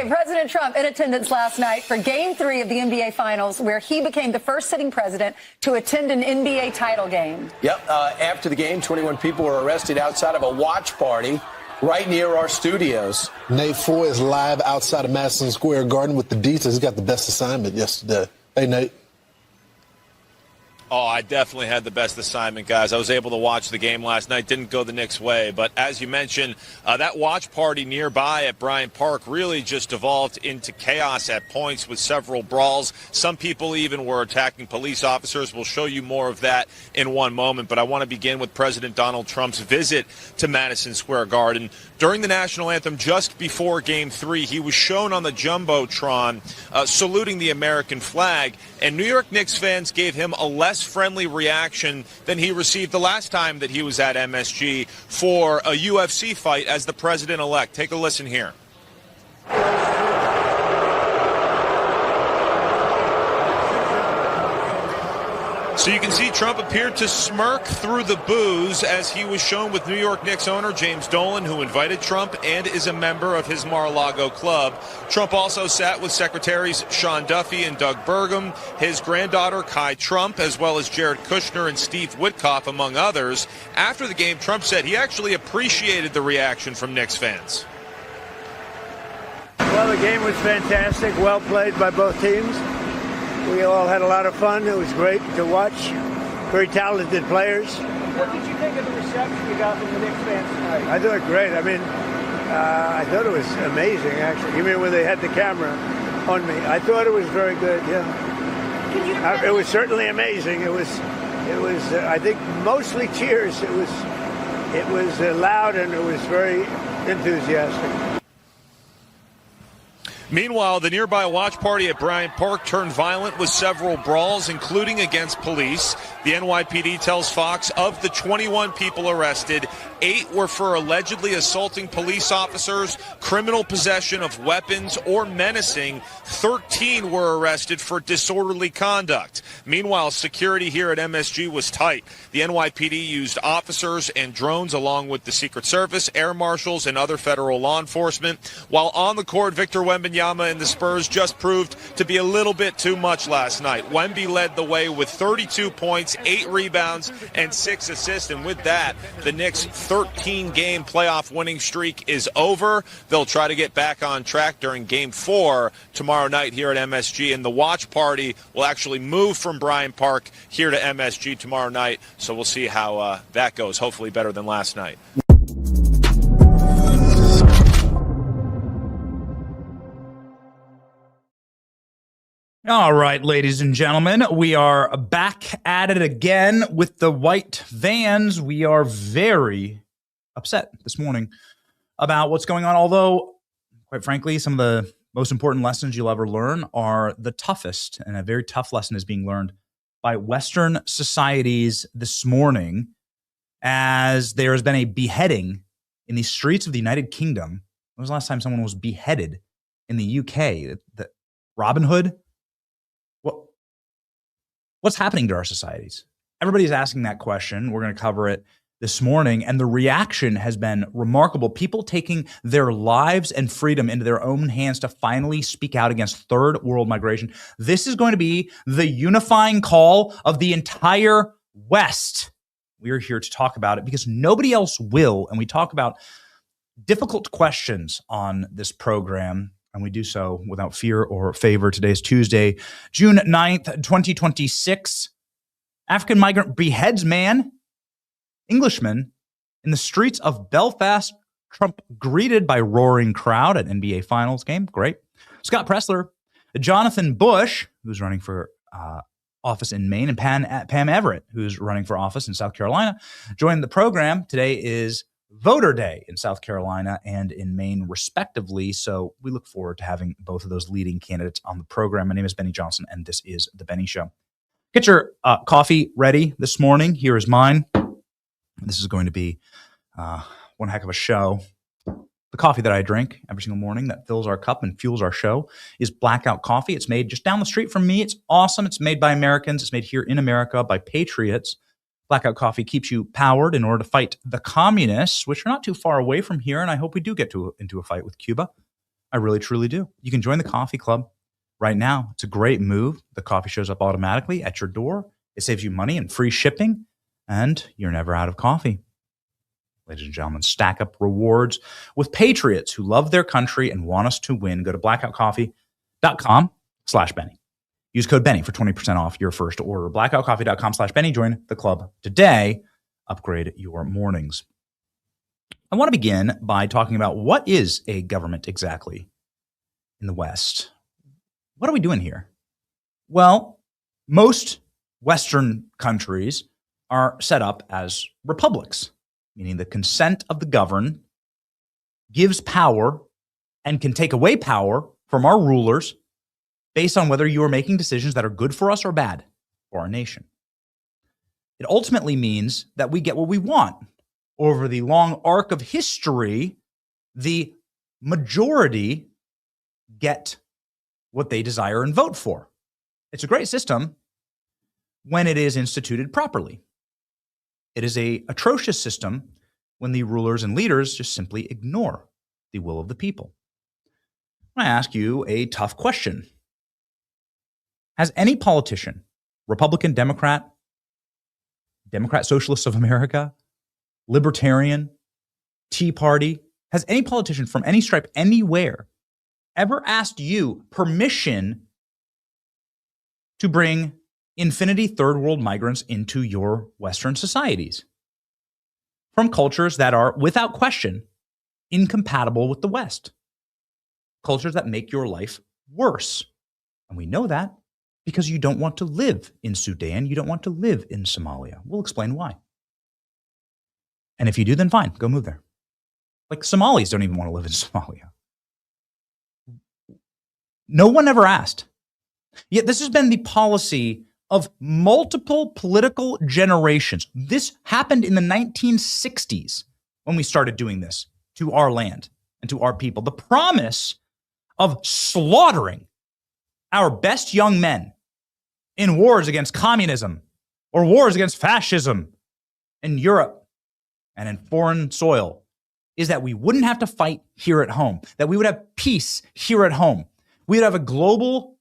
Okay, President Trump in attendance last night for Game 3 of the NBA Finals, where he became the first sitting president to attend an NBA title game. Yep. After the game, 21 people were arrested outside of a watch party right near our studios. Nate Foy is live outside of Madison Square Garden with the details. He got the best assignment yesterday. Hey, Nate. Oh, I definitely had the best assignment, guys. I was able to watch the game last night. Didn't go the Knicks' way. But as you mentioned, that watch party nearby at Bryant Park really just evolved into chaos at points with several brawls. Some people even were attacking police officers. We'll show you more of that in one moment. But I want to begin with President Donald Trump's visit to Madison Square Garden. During the national anthem just before Game 3, he was shown on the Jumbotron saluting the American flag. And New York Knicks fans gave him a less friendly reaction than he received the last time that he was at MSG for a UFC fight as the president-elect. Take a listen here. So you can see Trump appeared to smirk through the booze as he was shown with New York Knicks owner James Dolan, who invited Trump and is a member of his Mar-a-Lago club. Trump also sat with Secretaries Sean Duffy and Doug Burgum, his granddaughter Kai Trump, as well as Jared Kushner and Steve Witkoff, among others. After the game, Trump said he actually appreciated the reaction from Knicks fans. Well, the game was fantastic, well played by both teams. We all had a lot of fun. It was great to watch. Very talented players. What did you think of the reception you got from the Knicks fans tonight? I thought it was great. I mean, I thought it was amazing, actually. Even when they had the camera on me, I thought it was very good. Yeah, it was certainly amazing. It was. I think mostly cheers. It was loud and it was very enthusiastic. Meanwhile, the nearby watch party at Bryant Park turned violent with several brawls, including against police. The NYPD tells Fox of the 21 people arrested, 8 were for allegedly assaulting police officers, criminal possession of weapons, or menacing. 13 were arrested for disorderly conduct. Meanwhile, security here at MSG was tight. The NYPD used officers and drones along with the Secret Service, air marshals, and other federal law enforcement. While on the court, Victor Wembanyama and the Spurs just proved to be a little bit too much last night. Wemby led the way with 32 points, 8 rebounds, and 6 assists. And with that, the Knicks' 13-game playoff winning streak is over. They'll try to get back on track during Game 4 tomorrow night here at MSG. And the watch party will actually move from Bryant Park here to MSG tomorrow night. So we'll see how that goes. Hopefully better than last night. All right, ladies and gentlemen, we are back at it again with the white vans. We are very upset this morning about what's going on, although, quite frankly, some of the most important lessons you'll ever learn are the toughest, and a very tough lesson is being learned by Western societies this morning, as there has been a beheading in the streets of the United Kingdom. When was the last time someone was beheaded in the UK? Robin Hood? What's happening to our societies? Everybody's asking that question. We're going to cover it this morning, and the reaction has been remarkable. People taking their lives and freedom into their own hands to finally speak out against third world migration. This is going to be the unifying call of the entire West. We're here to talk about it because nobody else will, and we talk about difficult questions on this program, and we do so without fear or favor. Today is Tuesday, June 9th, 2026. African migrant beheads man, Englishman, in the streets of Belfast. Trump greeted by roaring crowd at NBA Finals game. Great. Scott Pressler, Jonathan Bush, who's running for office in Maine, and Pam Everett, who's running for office in South Carolina, joined the program. Today is Voter Day in South Carolina and in Maine, respectively. So we look forward to having both of those leading candidates on the program. My name is Benny Johnson, and this is The Benny Show. Get your coffee ready this morning. Here is mine. This is going to be one heck of a show. The coffee that I drink every single morning that fills our cup and fuels our show is Blackout Coffee. It's made just down the street from me. It's awesome. It's made by Americans. It's made here in America by patriots. Blackout Coffee keeps you powered in order to fight the communists, which are not too far away from here, and I hope we do get into a fight with Cuba. I really, truly do. You can join the coffee club right now. It's a great move. The coffee shows up automatically at your door. It saves you money and free shipping, and you're never out of coffee. Ladies and gentlemen, stack up rewards with patriots who love their country and want us to win. Go to blackoutcoffee.com/Benny. Use code Benny for 20% off your first order. Blackoutcoffee.com/Benny. Join the club today. Upgrade your mornings. I want to begin by talking about what is a government exactly in the West. What are we doing here? Well, most Western countries are set up as republics, meaning the consent of the governed gives power and can take away power from our rulers based on whether you are making decisions that are good for us or bad for our nation. It ultimately means that we get what we want. Over the long arc of history, the majority get what they desire and vote for. It's a great system when it is instituted properly. It is an atrocious system when the rulers and leaders just simply ignore the will of the people. I ask you a tough question. Has any politician, Republican, Democrat, Socialists of America, Libertarian, Tea Party, has any politician from any stripe anywhere ever asked you permission to bring infinity third world migrants into your Western societies from cultures that are, without question, incompatible with the West? Cultures that make your life worse. And we know that because you don't want to live in Sudan. You don't want to live in Somalia. We'll explain why. And if you do, then fine, go move there. Like Somalis don't even want to live in Somalia. No one ever asked. Yet this has been the policy of multiple political generations. This happened in the 1960s when we started doing this to our land and to our people. The promise of slaughtering our best young men in wars against communism or wars against fascism in Europe and in foreign soil is that we wouldn't have to fight here at home, that we would have peace here at home. We'd have a global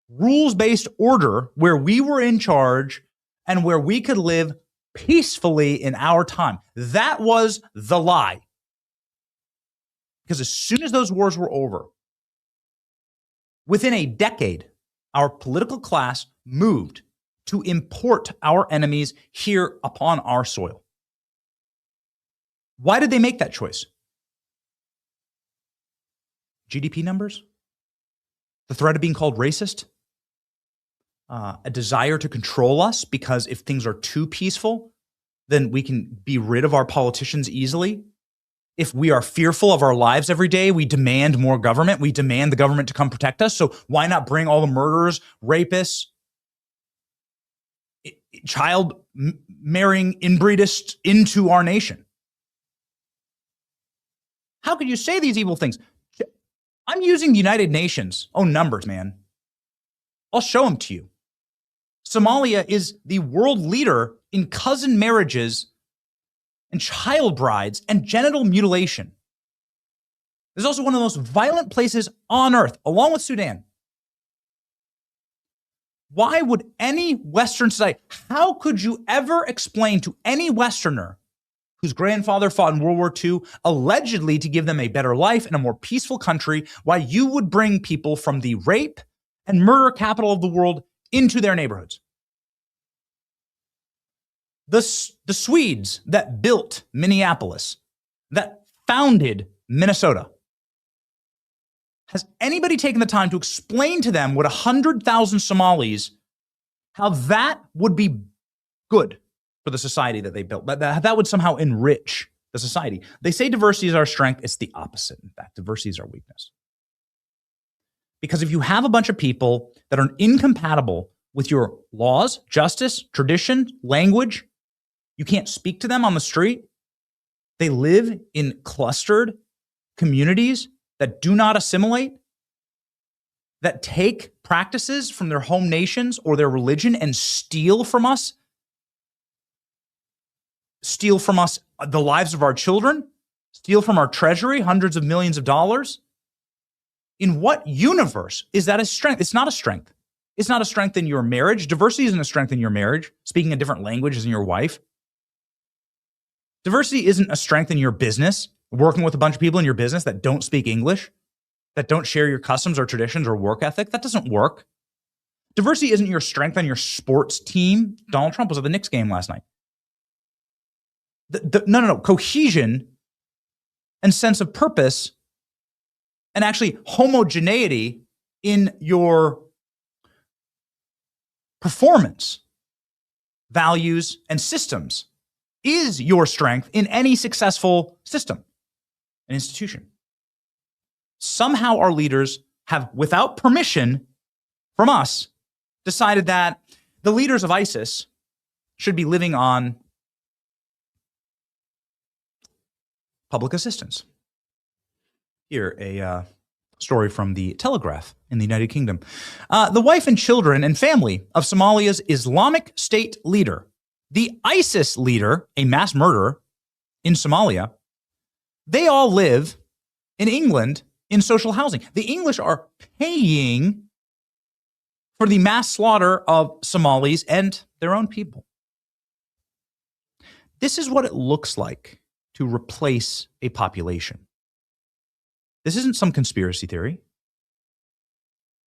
rules-based order where we were in charge and where we could live peacefully in our time. That was the lie. Because as soon as those wars were over, within a decade, our political class moved to import our enemies here upon our soil. Why did they make that choice? GDP numbers? The threat of being called racist? A desire to control us because if things are too peaceful, then we can be rid of our politicians easily. If we are fearful of our lives every day, we demand more government. We demand the government to come protect us. So why not bring all the murderers, rapists, child marrying inbreedists into our nation? How could you say these evil things? I'm using the United Nations. Oh, numbers, man. I'll show them to you. Somalia is the world leader in cousin marriages and child brides and genital mutilation. It's also one of the most violent places on earth, along with Sudan. Why would any Western society, how could you ever explain to any Westerner whose grandfather fought in World War II, allegedly to give them a better life and a more peaceful country, why you would bring people from the rape and murder capital of the world into their neighborhoods? The Swedes that built Minneapolis, that founded Minnesota, has anybody taken the time to explain to them what 100,000 Somalis, how that would be good for the society that they built? That would somehow enrich the society. They say diversity is our strength. It's the opposite. In fact, diversity is our weakness. Because if you have a bunch of people that are incompatible with your laws, justice, tradition, language, you can't speak to them on the street. They live in clustered communities that do not assimilate, that take practices from their home nations or their religion and steal from us the lives of our children, steal from our treasury hundreds of millions of dollars. In what universe is that a strength? It's not a strength. It's not a strength in your marriage. Diversity isn't a strength in your marriage. Speaking a different language than your wife. Diversity isn't a strength in your business. Working with a bunch of people in your business that don't speak English, that don't share your customs or traditions or work ethic. That doesn't work. Diversity isn't your strength on your sports team. Donald Trump was at the Knicks game last night. No. Cohesion and sense of purpose and actually homogeneity in your performance, values, and systems is your strength in any successful system and institution. Somehow our leaders have, without permission from us, decided that the leaders of ISIS should be living on public assistance. Here, a story from the Telegraph in the United Kingdom. The wife and children and family of Somalia's Islamic State leader, the ISIS leader, a mass murderer in Somalia, they all live in England in social housing. The English are paying for the mass slaughter of Somalis and their own people. This is what it looks like to replace a population. This isn't some conspiracy theory.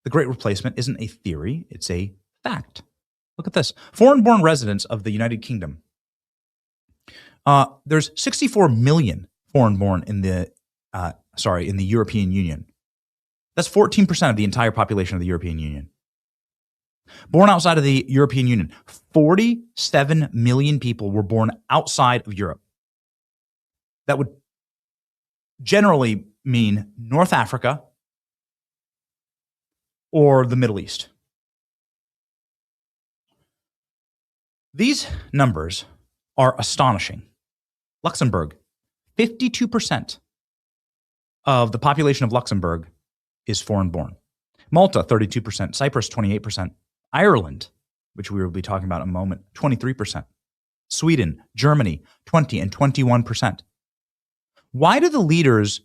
The Great Replacement isn't a theory, it's a fact. Look at this. Foreign-born residents of the United Kingdom. There's 64 million foreign-born in the European Union. That's 14% of the entire population of the European Union. Born outside of the European Union, 47 million people were born outside of Europe. That would generally mean North Africa or the Middle East. These numbers are astonishing. Luxembourg, 52% of the population of Luxembourg is foreign-born. Malta, 32%. Cyprus, 28%. Ireland, which we will be talking about in a moment, 23%. Sweden, Germany, 20 and 21%. Why do the leaders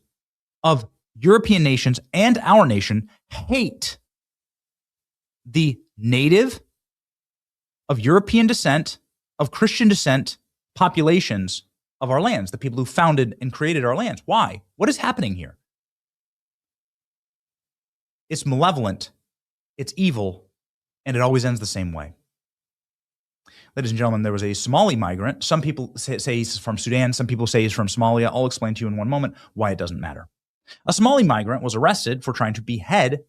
of European nations and our nation hate the native, of European descent, of Christian descent populations of our lands, the people who founded and created our lands? Why? What is happening here? It's malevolent, it's evil, and it always ends the same way. Ladies and gentlemen, there was a Somali migrant. Some people say he's from Sudan. Some people say he's from Somalia. I'll explain to you in one moment why it doesn't matter. A Somali migrant was arrested for trying to behead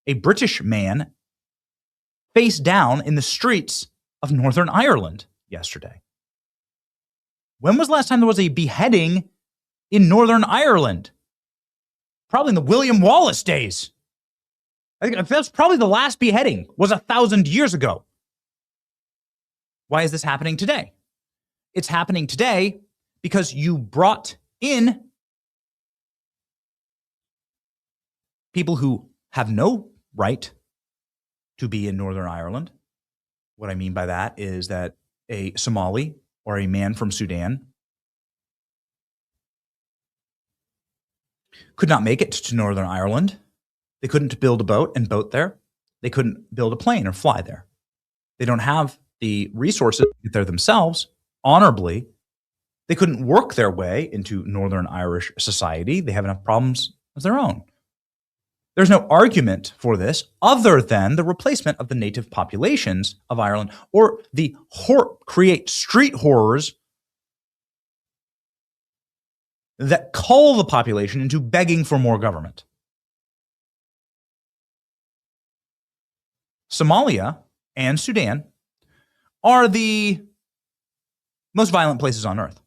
a British man face down in the streets of Northern Ireland yesterday. When was the last time there was a beheading in Northern Ireland? Probably in the William Wallace days. I think that's probably the last beheading was 1,000 years ago. Why is this happening today? It's happening today because you brought in people who have no right to be in Northern Ireland. What I mean by that is that a Somali or a man from Sudan could not make it to Northern Ireland. They couldn't build a boat and boat there. They couldn't build a plane or fly there. They don't have the resources to get there themselves honorably. They couldn't work their way into Northern Irish society. They have enough problems of their own. There's no argument for this other than the replacement of the native populations of Ireland or the create street horrors that cull the population into begging for more government. Somalia and Sudan are the most violent places on earth.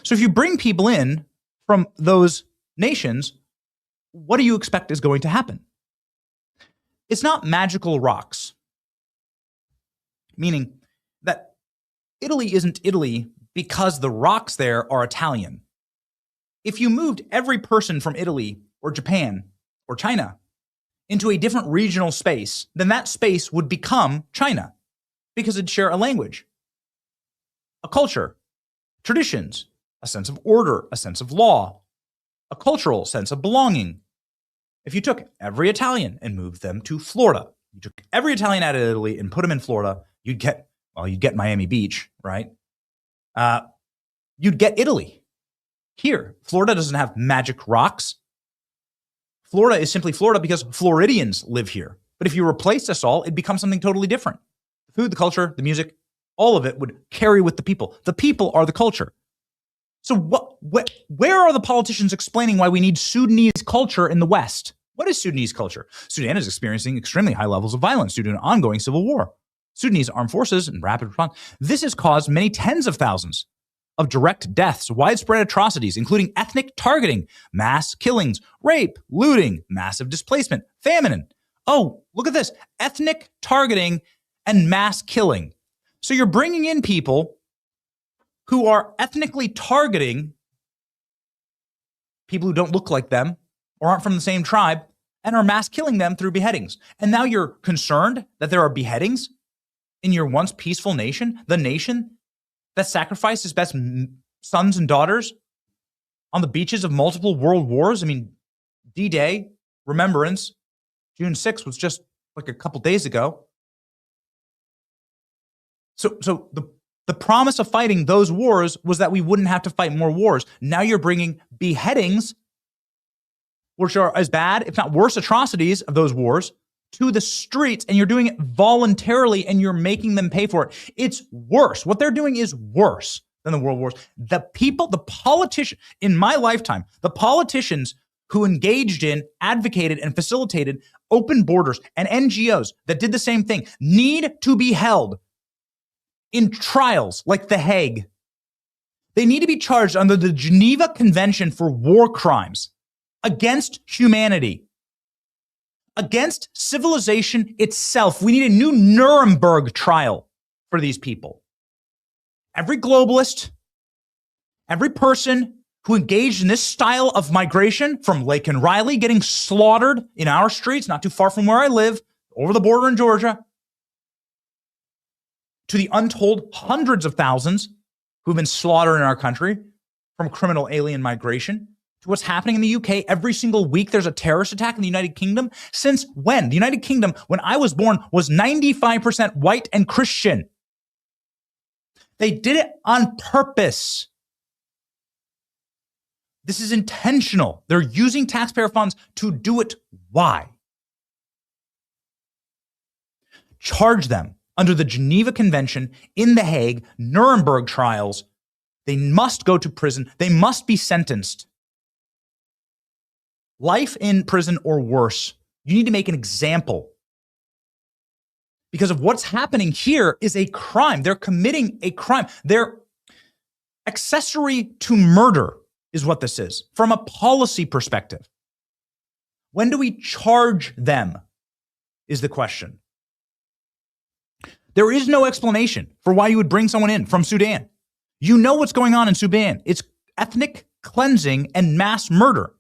So if you bring people in from those nations, what do you expect is going to happen? It's not magical rocks, meaning that Italy isn't Italy because the rocks there are Italian. If you moved every person from Italy or Japan or China into a different regional space, then that space would become China because it'd share a language, a culture, traditions, a sense of order, a sense of law, a cultural sense of belonging, If you took every Italian and moved them to Florida, you took every Italian out of Italy and put them in Florida, you'd get Miami Beach, right? You'd get Italy. Here, Florida doesn't have magic rocks. Florida is simply Florida because Floridians live here. But if you replace us all, it becomes something totally different. The food, the culture, the music, all of it would carry with the people. The people are the culture. So where are the politicians explaining why we need Sudanese culture in the West? What is Sudanese culture? Sudan is experiencing extremely high levels of violence due to an ongoing civil war. Sudanese armed forces and rapid response. This has caused many tens of thousands of direct deaths, widespread atrocities, including ethnic targeting, mass killings, rape, looting, massive displacement, famine. Oh, look at this. Ethnic targeting and mass killing. So you're bringing in people who are ethnically targeting people who don't look like them or aren't from the same tribe and are mass killing them through beheadings. And now you're concerned that there are beheadings in your once peaceful nation, the nation that sacrificed its best sons and daughters on the beaches of multiple world wars. I mean, D-Day, Remembrance, June 6th was just like a couple days ago. So the promise of fighting those wars was that we wouldn't have to fight more wars. Now you're bringing beheadings, which are as bad, if not worse, atrocities of those wars to the streets, and you're doing it voluntarily, and you're making them pay for it. It's worse. What they're doing is worse than the world wars. The people, the politicians, in my lifetime, the politicians who engaged in, advocated, and facilitated open borders and NGOs that did the same thing need to be held in trials like The Hague. They need to be charged under the Geneva Convention for war crimes against humanity, against civilization itself. We need a new Nuremberg trial for these people. Every globalist, every person who engaged in this style of migration, from Lake and Riley getting slaughtered in our streets, not too far from where I live, over the border in Georgia, to the untold hundreds of thousands who've been slaughtered in our country from criminal alien migration, to what's happening in the UK. Every single week there's a terrorist attack in the United Kingdom. Since when? The United Kingdom, when I was born, was 95% white and Christian. They did it on purpose. This is intentional. They're using taxpayer funds to do it. Why? Charge them under the Geneva Convention, in The Hague, Nuremberg trials. They must go to prison. They must be sentenced. Life in prison or worse. You need to make an example. Because of what's happening here is a crime. They're committing a crime. They're accessory to murder is what this is, from a policy perspective. When do we charge them is the question. There is no explanation for why you would bring someone in from Sudan. You know what's going on in Sudan. It's ethnic cleansing and mass murder.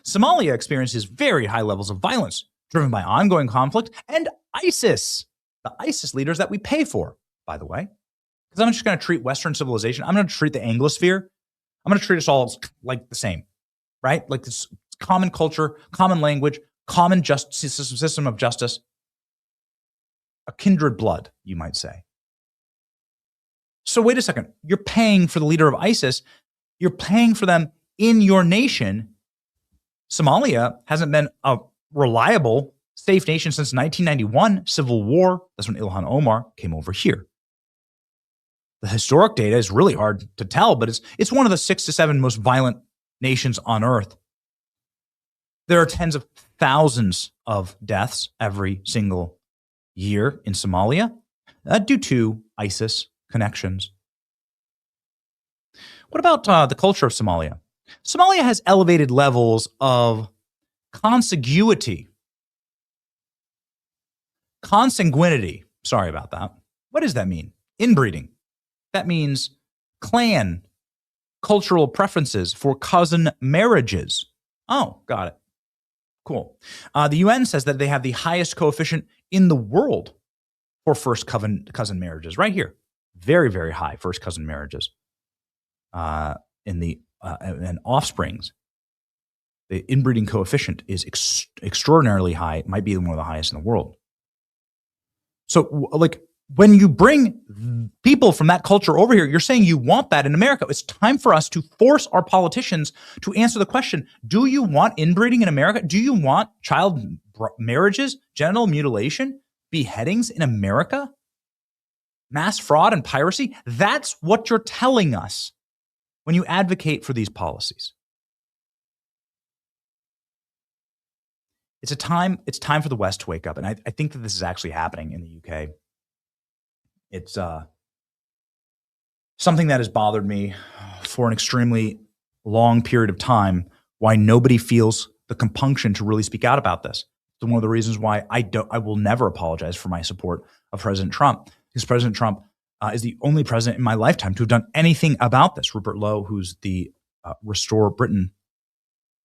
Somalia experiences very high levels of violence driven by ongoing conflict and ISIS, the ISIS leaders that we pay for, by the way. Because I'm just going to treat Western civilization, I'm going to treat the Anglosphere, I'm going to treat us all like the same, right? Like this common culture, common language, common system of justice. A kindred blood, you might say. So wait a second. You're paying for the leader of ISIS. You're paying for them in your nation. Somalia hasn't been a reliable, safe nation since 1991, civil war. That's when Ilhan Omar came over here. The historic data is really hard to tell, but it's one of the 6 to 7 most violent nations on earth. There are tens of thousands of deaths every single year in Somalia due to ISIS connections. What about the culture of Somalia? Somalia has elevated levels of consanguinity. Consanguinity. Sorry about that. What does that mean? Inbreeding. That means clan cultural preferences for cousin marriages. Oh, got it. Cool. The UN says that they have the highest coefficient in the world for first cousin marriages. Right here, very, very high first cousin marriages and offsprings. The inbreeding coefficient is extraordinarily high. It might be one of the highest in the world. So, like, when you bring people from that culture over here, you're saying you want that in America. It's time for us to force our politicians to answer the question, do you want inbreeding in America? Do you want child marriages, genital mutilation, beheadings in America? Mass fraud and piracy? That's what you're telling us when you advocate for these policies. It's time for the West to wake up. And I think that this is actually happening in the UK. It's something that has bothered me for an extremely long period of time, why nobody feels the compunction to really speak out about this. It's one of the reasons why I will never apologize for my support of President Trump, because President Trump is the only president in my lifetime to have done anything about this. Rupert Lowe, who's the Restore Britain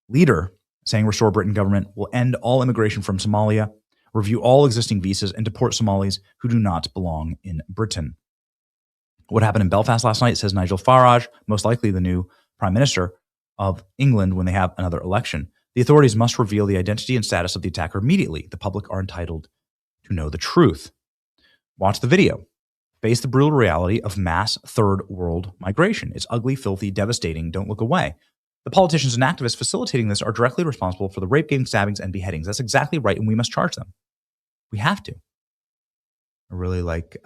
leader, saying Restore Britain government will end all immigration from Somalia, review all existing visas, and deport Somalis who do not belong in Britain. What happened in Belfast last night, says Nigel Farage, most likely the new Prime Minister of England when they have another election. The authorities must reveal the identity and status of the attacker immediately. The public are entitled to know the truth. Watch the video. Face the brutal reality of mass third world migration. It's ugly, filthy, devastating. Don't look away. The politicians and activists facilitating this are directly responsible for the rape, gang, stabbings, and beheadings. That's exactly right, and we must charge them. We have to. I really like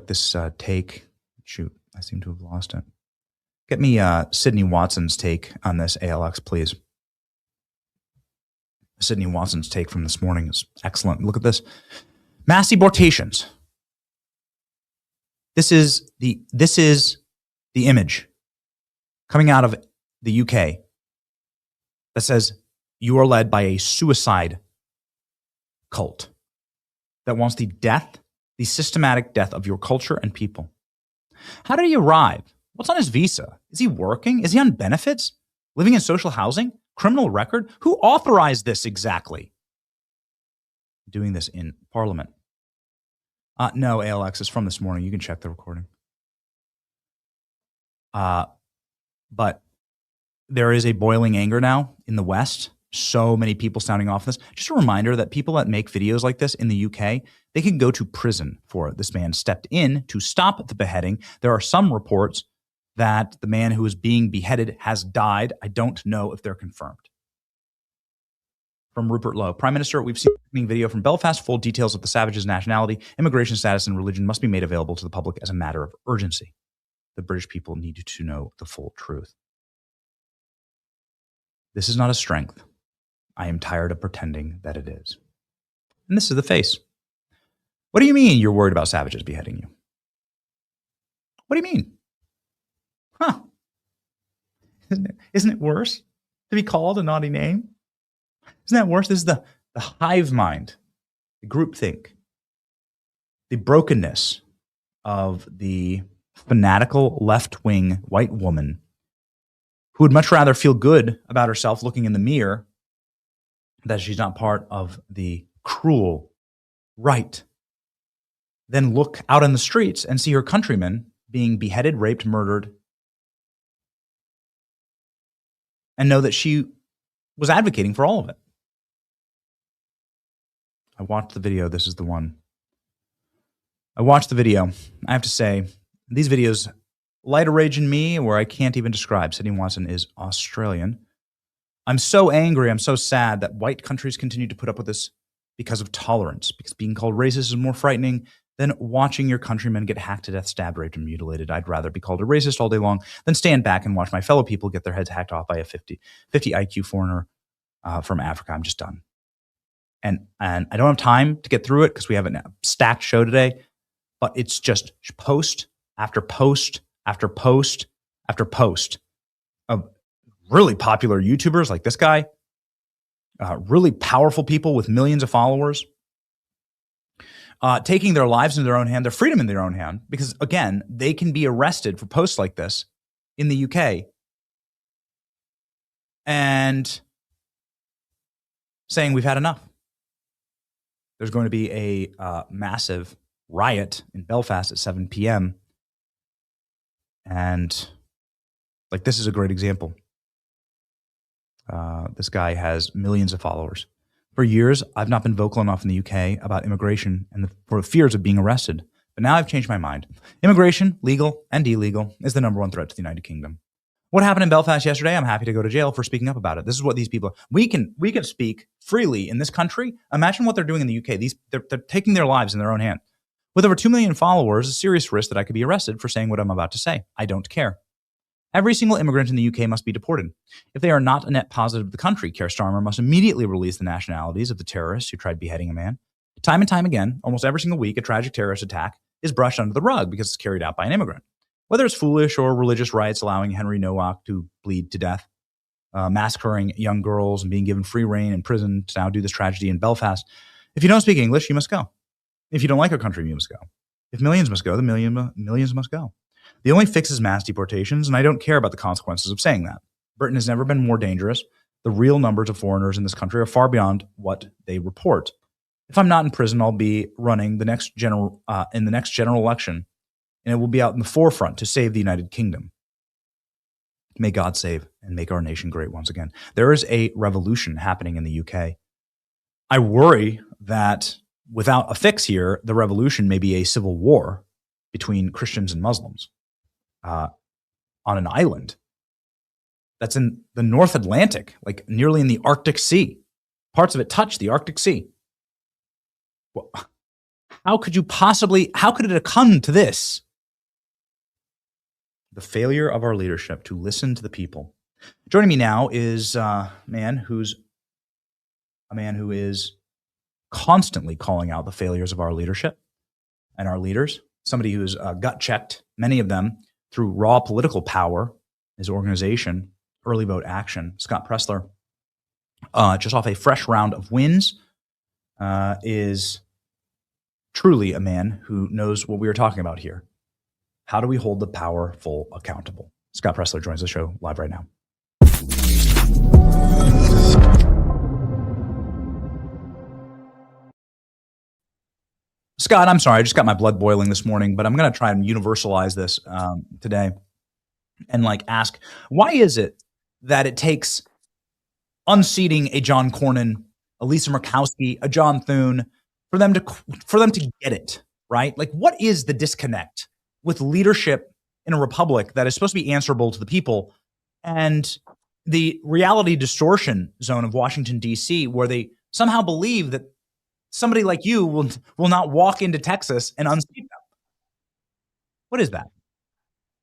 this take. Shoot, I seem to have lost it. Get me Sydney Watson's take on this, ALX, please. Sydney Watson's take from this morning is excellent. Look at this. Mass deportations. This is the image coming out of the UK that says you are led by a suicide cult that wants the systematic death of your culture and people. How did he arrive? What's on his visa? Is he working? Is he on benefits? Living in social housing? Criminal record? Who authorized this exactly? Doing this in Parliament. No, ALX is from this morning. You can check the recording. But there is a boiling anger now in the West. So many people sounding off this. Just a reminder that people that make videos like this in the UK, they can go to prison for it. This man stepped in to stop the beheading. There are some reports that the man who is being beheaded has died. I don't know if they're confirmed. From Rupert Lowe. Prime Minister, we've seen a video from Belfast. Full details of the savage's nationality, immigration status, and religion must be made available to the public as a matter of urgency. The British people need to know the full truth. This is not a strength. I am tired of pretending that it is. And this is the face. What do you mean you're worried about savages beheading you? What do you mean? Huh? Isn't it worse to be called a naughty name? Isn't that worse? This is the hive mind, the groupthink, the brokenness of the fanatical left-wing white woman who would much rather feel good about herself looking in the mirror that she's not part of the cruel right than look out in the streets and see her countrymen being beheaded, raped, murdered, and know that she was advocating for all of it. I watched the video. This is the one. I watched the video. I have to say, these videos light a rage in me where I can't even describe. Sydney Watson is Australian. I'm so angry. I'm so sad that white countries continue to put up with this because of tolerance, because being called racist is more frightening than watching your countrymen get hacked to death, stabbed, raped, and mutilated. I'd rather be called a racist all day long than stand back and watch my fellow people get their heads hacked off by a 50 IQ foreigner from Africa. I'm just done. And I don't have time to get through it because we have a stacked show today, but it's just post after post after post after post of really popular YouTubers like this guy, really powerful people with millions of followers, taking their lives in their own hand, their freedom in their own hand, because, again, they can be arrested for posts like this in the UK and saying we've had enough. There's going to be a massive riot in Belfast at 7 p.m. And Like, this is a great example. This guy has millions of followers. For years, I've not been vocal enough in the UK about immigration and for fears of being arrested. But now I've changed my mind. Immigration, legal and illegal, is the number one threat to the United Kingdom. What happened in Belfast yesterday? I'm happy to go to jail for speaking up about it. This is what these people. We can speak freely in this country. Imagine what they're doing in the UK. They're taking their lives in their own hand. With over 2 million followers, a serious risk that I could be arrested for saying what I'm about to say. I don't care. Every single immigrant in the UK must be deported. If they are not a net positive to the country, Keir Starmer must immediately release the nationalities of the terrorists who tried beheading a man. Time and time again, almost every single week, a tragic terrorist attack is brushed under the rug because it's carried out by an immigrant. Whether it's foolish or religious rights allowing Henry Nowak to bleed to death, massacring young girls and being given free rein in prison to now do this tragedy in Belfast. If you don't speak English, you must go. If you don't like our country, you must go. If millions must go, then millions must go. The only fix is mass deportations, and I don't care about the consequences of saying that. Britain has never been more dangerous. The real numbers of foreigners in this country are far beyond what they report. If I'm not in prison, I'll be running in the next general election, and it will be out in the forefront to save the United Kingdom. May God save and make our nation great once again. There is a revolution happening in the UK. I worry that without a fix here, the revolution may be a civil war between Christians and Muslims on an island that's in the North Atlantic, like nearly in the Arctic Sea. Parts of it touch the Arctic Sea. Well, how could it have come to this? The failure of our leadership to listen to the people. Joining me now is a man who is constantly calling out the failures of our leadership and our leaders. Somebody who's gut checked many of them through raw political power. His organization, Early Vote Action, Scott Pressler, just off a fresh round of wins, is truly a man who knows what we are talking about here. How do we hold the powerful accountable? Scott Pressler joins the show live right now. Scott, I'm sorry, I just got my blood boiling this morning, but I'm going to try and universalize this today and ask, why is it that it takes unseating a John Cornyn, a Lisa Murkowski, a John Thune for them to get it, right? What is the disconnect with leadership in a republic that is supposed to be answerable to the people and the reality distortion zone of Washington, D.C., where they somehow believe that somebody like you will not walk into Texas and unseat them? What is that?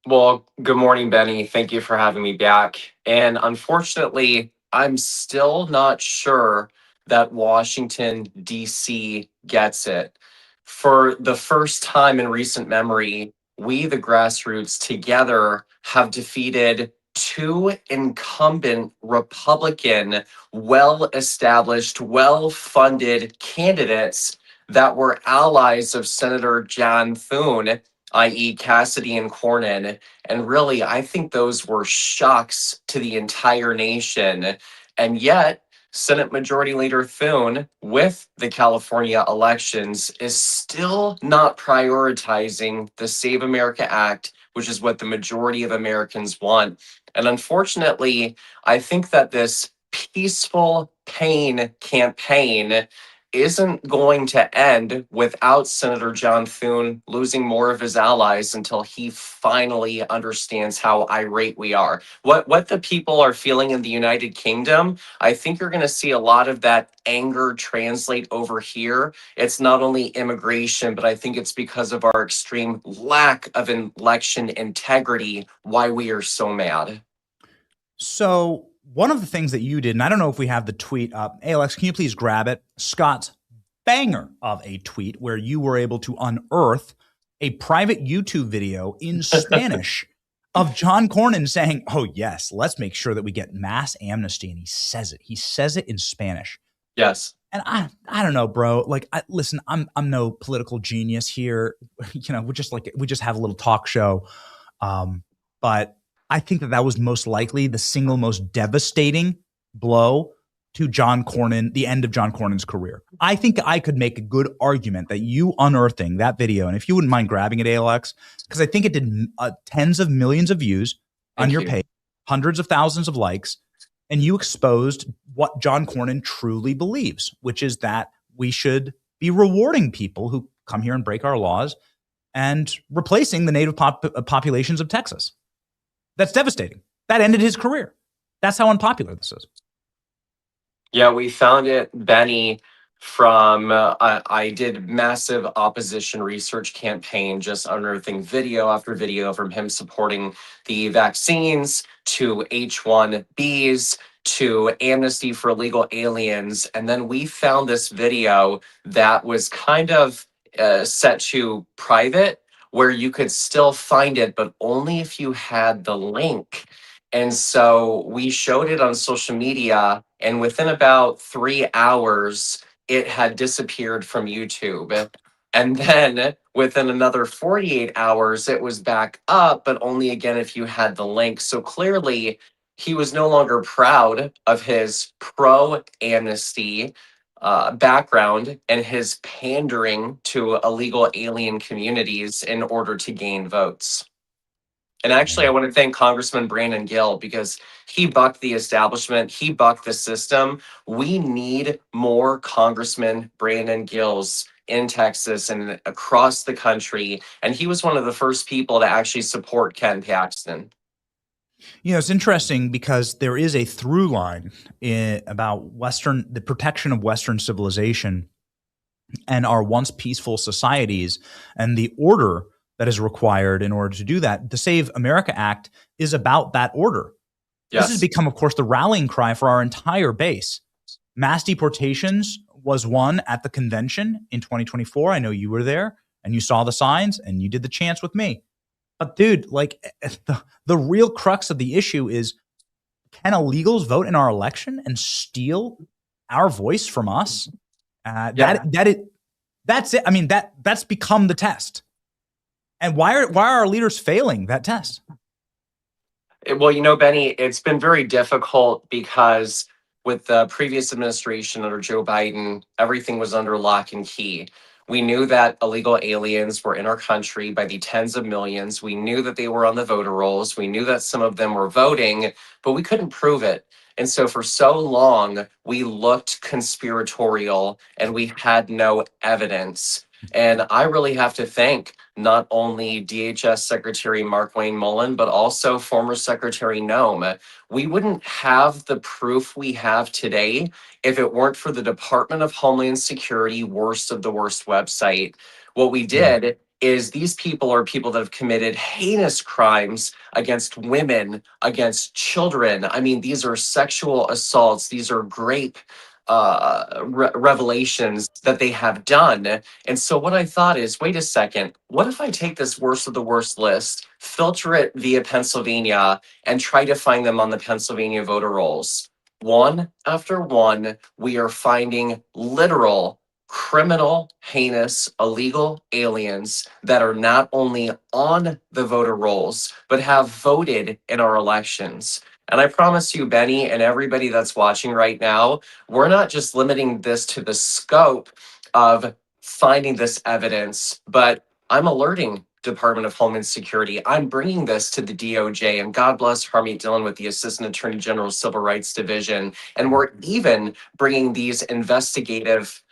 Well, good morning, Benny. Thank you for having me back. And unfortunately, I'm still not sure that Washington, D.C. gets it. For the first time in recent memory, we, the grassroots, together have defeated two incumbent Republican, well-established, well-funded candidates that were allies of Senator John Thune, i.e. Cassidy and Cornyn. And really, I think those were shocks to the entire nation. And yet, Senate Majority Leader Thune, with the California elections, is still not prioritizing the Save America Act, which is what the majority of Americans want. And unfortunately, I think that this peaceful pain campaign isn't going to end without Senator John Thune losing more of his allies until he finally understands how irate we are. What the people are feeling in the United Kingdom, I think you're going to see a lot of that anger translate over here. It's not only immigration, but I think it's because of our extreme lack of election integrity why we are so mad. So one of the things that you did, and I don't know if we have the tweet up. Alex, can you please grab it? Scott's banger of a tweet where you were able to unearth a private YouTube video in Spanish of John Cornyn saying, oh, yes, let's make sure that we get mass amnesty. And he says it. He says it in Spanish. Yes. And I don't know, bro. Listen, I'm no political genius here. We just have a little talk show. But I think that was most likely the single most devastating blow to John Cornyn, the end of John Cornyn's career. I think I could make a good argument that you unearthing that video, and if you wouldn't mind grabbing it, ALX, because I think it did tens of millions of views on your page. hundreds of thousands of likes, and you exposed what John Cornyn truly believes, which is that we should be rewarding people who come here and break our laws and replacing the native populations of Texas. That's devastating. That ended his career. That's how unpopular this is. Yeah, we found it, Benny, from I did massive opposition research campaign, just unearthing video after video from him supporting the vaccines to H-1Bs to amnesty for illegal aliens. And then we found this video that was kind of set to private, where you could still find it, but only if you had the link. And so we showed it on social media, and within about 3 hours, it had disappeared from YouTube. And then within another 48 hours, it was back up, but only again if you had the link. So clearly, he was no longer proud of his pro amnesty background and his pandering to illegal alien communities in order to gain votes. And actually, I want to thank Congressman Brandon Gill, because he bucked the establishment. He bucked the system. We need more Congressman Brandon Gills in Texas and across the country. And he was one of the first people to actually support Ken Paxton. You know, it's interesting because there is a through line about the protection of Western civilization and our once peaceful societies and the order that is required in order to do that. The Save America Act is about that order. Yes. This has become, of course, the rallying cry for our entire base. Mass deportations was one at the convention in 2024. I know you were there and you saw the signs and you did the chants with me. But dude, like the real crux of the issue is, can illegals vote in our election and steal our voice from us? That's it. I mean, that's become the test. And why are our leaders failing that test? Well, you know, Benny, it's been very difficult because with the previous administration under Joe Biden, everything was under lock and key. We knew that illegal aliens were in our country by the tens of millions. We knew that they were on the voter rolls. We knew that some of them were voting, but we couldn't prove it. And so for so long, we looked conspiratorial and we had no evidence. And I really have to thank not only DHS Secretary Mark Wayne Mullen, but also former Secretary Noem. We wouldn't have the proof we have today if it weren't for the Department of Homeland Security worst of the worst website. What we did is these people are people that have committed heinous crimes against women, against children. I mean, these are sexual assaults. These are rape revelations that they have done. And so what I thought is, wait a second, what if I take this worst of the worst list, filter it via Pennsylvania, and try to find them on the Pennsylvania voter rolls? One after one, we are finding literal criminal, heinous, illegal aliens that are not only on the voter rolls, but have voted in our elections. And I promise you, Benny, and everybody that's watching right now, we're not just limiting this to the scope of finding this evidence, but I'm alerting Department of Homeland Security. I'm bringing this to the DOJ, and God bless Harmeet Dillon with the Assistant Attorney General's Civil Rights Division. And we're even bringing these investigative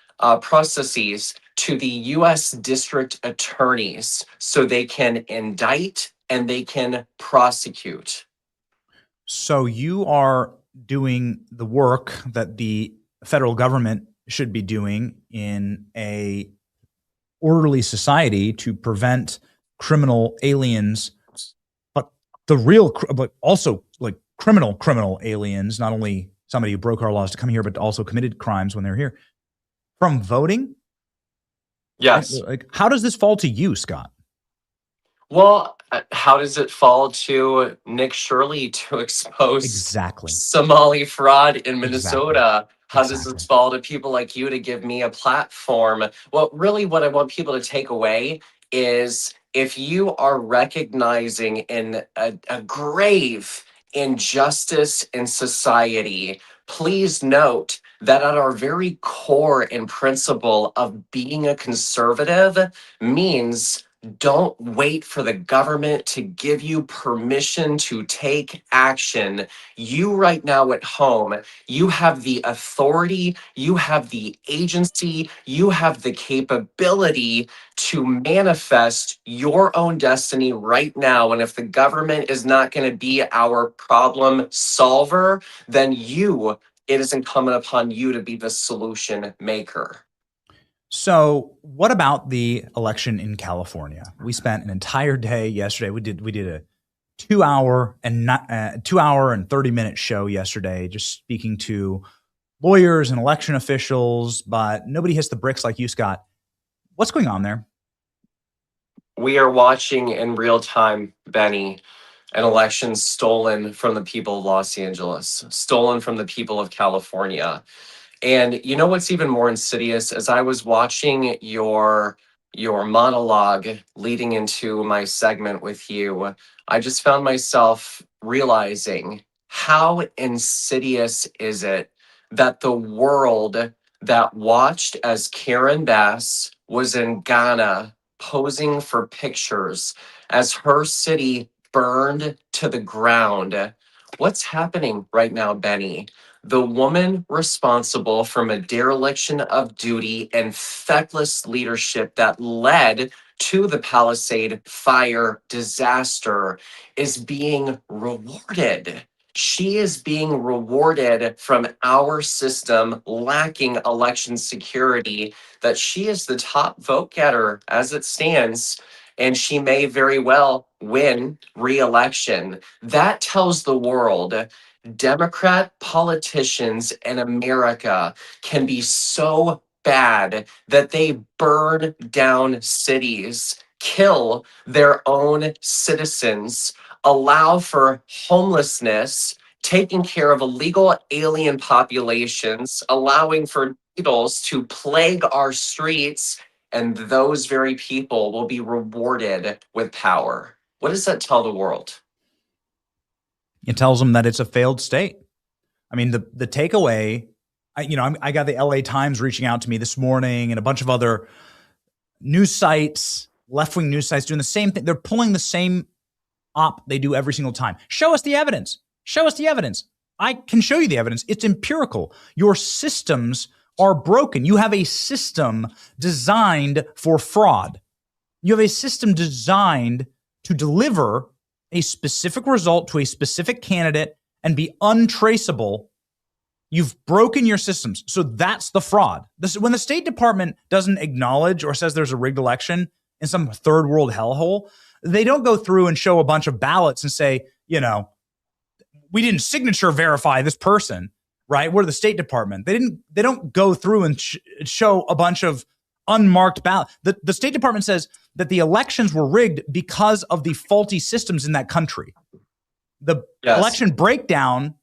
processes to the U.S. district attorneys so they can indict and they can prosecute. So you are doing the work that the federal government should be doing in a orderly society to prevent criminal aliens, but but also like criminal aliens, not only somebody who broke our laws to come here, but also committed crimes when they're here, from voting. Yes. Like, how does this fall to you, Scott? Well, how does it fall to Nick Shirley to expose Exactly. Somali fraud in Minnesota? Exactly. How does this fall to people like you to give me a platform? Well, really what I want people to take away is, if you are recognizing a grave injustice in society, please note that at our core and principle of being a conservative means Don't wait for the government to give you permission to take action. You right now at home, you have the authority, you have the agency, you have the capability to manifest your own destiny right now. And if the government is not going to be our problem solver, then it is incumbent upon you to be the solution maker. So, what about the election in California? We spent an entire day yesterday. We did a 2 hour and 30-minute show yesterday, just speaking to lawyers and election officials, but nobody hits the bricks like you, Scott. What's going on there? We are watching in real time, Benny, an election stolen from the people of Los Angeles, stolen from the people of California. And you know what's even more insidious? As I was watching your monologue leading into my segment with you, I just found myself realizing how insidious is it that the world that watched as Karen Bass was in Ghana posing for pictures as her city burned to the ground. What's happening right now, Benny? The woman responsible from a dereliction of duty and feckless leadership that led to the Palisade fire disaster is being rewarded. She is being rewarded from our system lacking election security, that she is the top vote getter as it stands, and she may very well win re-election. That tells the world Democrat politicians in America can be so bad that they burn down cities, kill their own citizens, allow for homelessness, taking care of illegal alien populations, allowing for needles to plague our streets, and those very people will be rewarded with power. What does that tell the world? It tells them that it's a failed state. I mean, the takeaway, I got the LA Times reaching out to me this morning and a bunch of other news sites, left-wing news sites doing the same thing. They're pulling the same op they do every single time. Show us the evidence. Show us the evidence. I can show you the evidence. It's empirical. Your systems are broken. You have a system designed for fraud. You have a system designed to deliver a specific result to a specific candidate and be untraceable. You've broken your systems. So that's the fraud. When the State Department doesn't acknowledge or says there's a rigged election in some third world hellhole, they don't go through and show a bunch of ballots and say, we didn't signature verify this person, right? We're the State Department. They don't go through and show a bunch of unmarked ballot. The State Department says that the elections were rigged because of the faulty systems in that country. The election breakdown,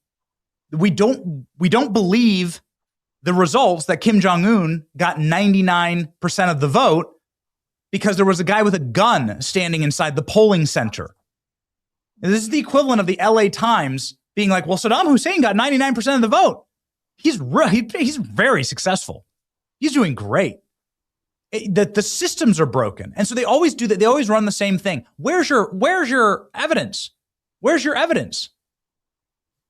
we don't believe the results that Kim Jong-un got 99% of the vote because there was a guy with a gun standing inside the polling center. And this is the equivalent of the LA Times being like, well, Saddam Hussein got 99% of the vote. He's very successful. He's doing great. The systems are broken. And so they always do that. They always run the same thing. Where's your evidence? Where's your evidence?